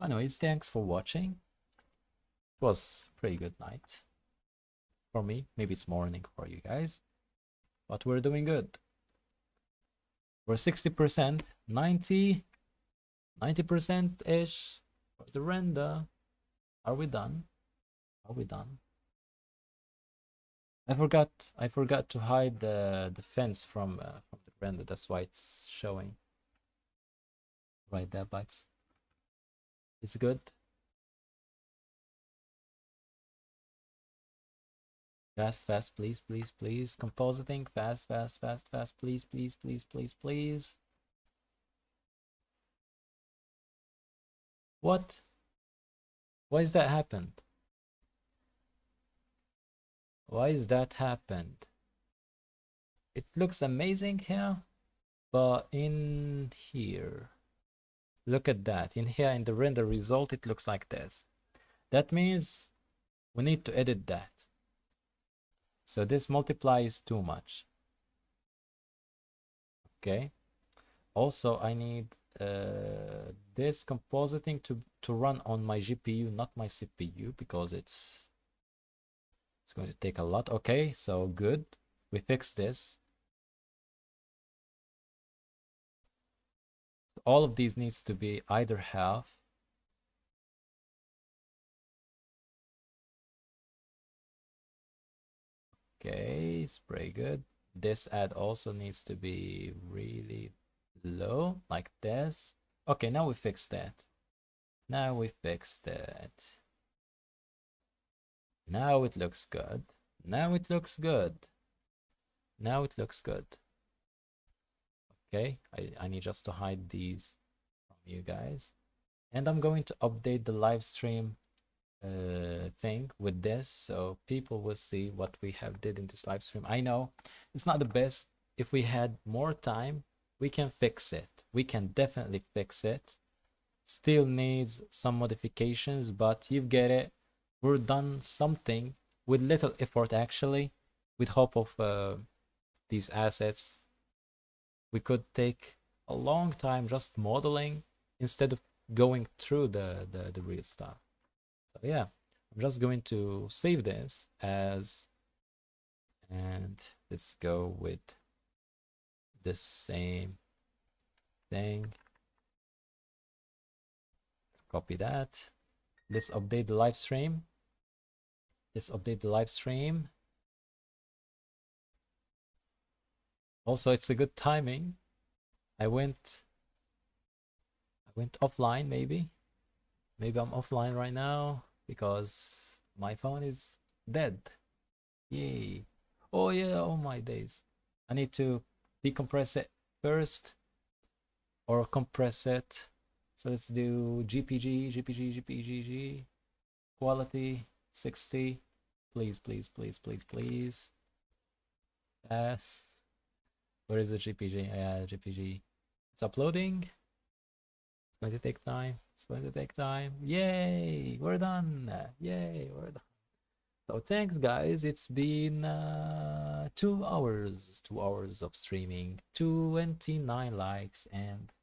Anyways, thanks for watching. It was a pretty good night for me. Maybe it's morning for you guys, but we're doing good. We're 60%, 90% ish for the render. Are we done? Are we done? I forgot to hide the fence from the render. That's why it's showing right there, but it's good. Fast, fast, please, please, please. Compositing, fast, fast, fast, fast, please, please, please, please, please. What? Why is that happened? Why is that happened? It looks amazing here, but in here, look at that. In here, in the render result, it looks like this. That means we need to edit that. So this multiply is too much. Okay. Also, I need this compositing to run on my GPU, not my CPU, because it's going to take a lot. Okay, so good. We fixed this. So all of these needs to be either half. Okay, spray good. This add also needs to be really low, like this. Okay, now we fixed that. Now we fixed that. Now it looks good. Now it looks good. Now it looks good. Okay, I need just to hide these from you guys. And I'm going to update the live stream thing with this, so people will see what we have did in this live stream. I know it's not the best. If we had more time, we can fix it. We can definitely fix it. Still needs some modifications, but you get it. We're done something with little effort, actually, with hope of these assets. We could take a long time just modeling instead of going through the real stuff. So yeah, I'm just going to save this as, and let's go with the same thing. Let's copy that. Let's update the live stream. Let's update the live stream. Also, it's a good timing. I went offline, maybe I'm offline right now because my phone is dead. Yay. Oh yeah, oh my days. I need to decompress it first or compress it. So let's do GPG, quality 60. Please, please, please, please, please. Yes. Where is the GPG? Yeah, GPG. It's uploading. It's going to take time. It's going to take time. Yay, we're done. Yay, we're done. So thanks, guys. It's been 2 hours. 2 hours of streaming. 29 likes and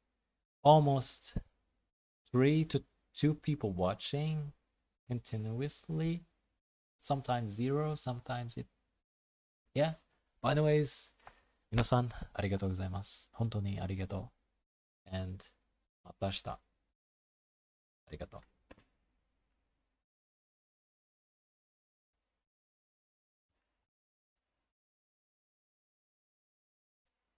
almost 3 to 2 people watching continuously. Sometimes 0, sometimes it. Yeah. But anyways, 皆さん、ありがとうございます。本当にありがとう。And また明日。ありがとう。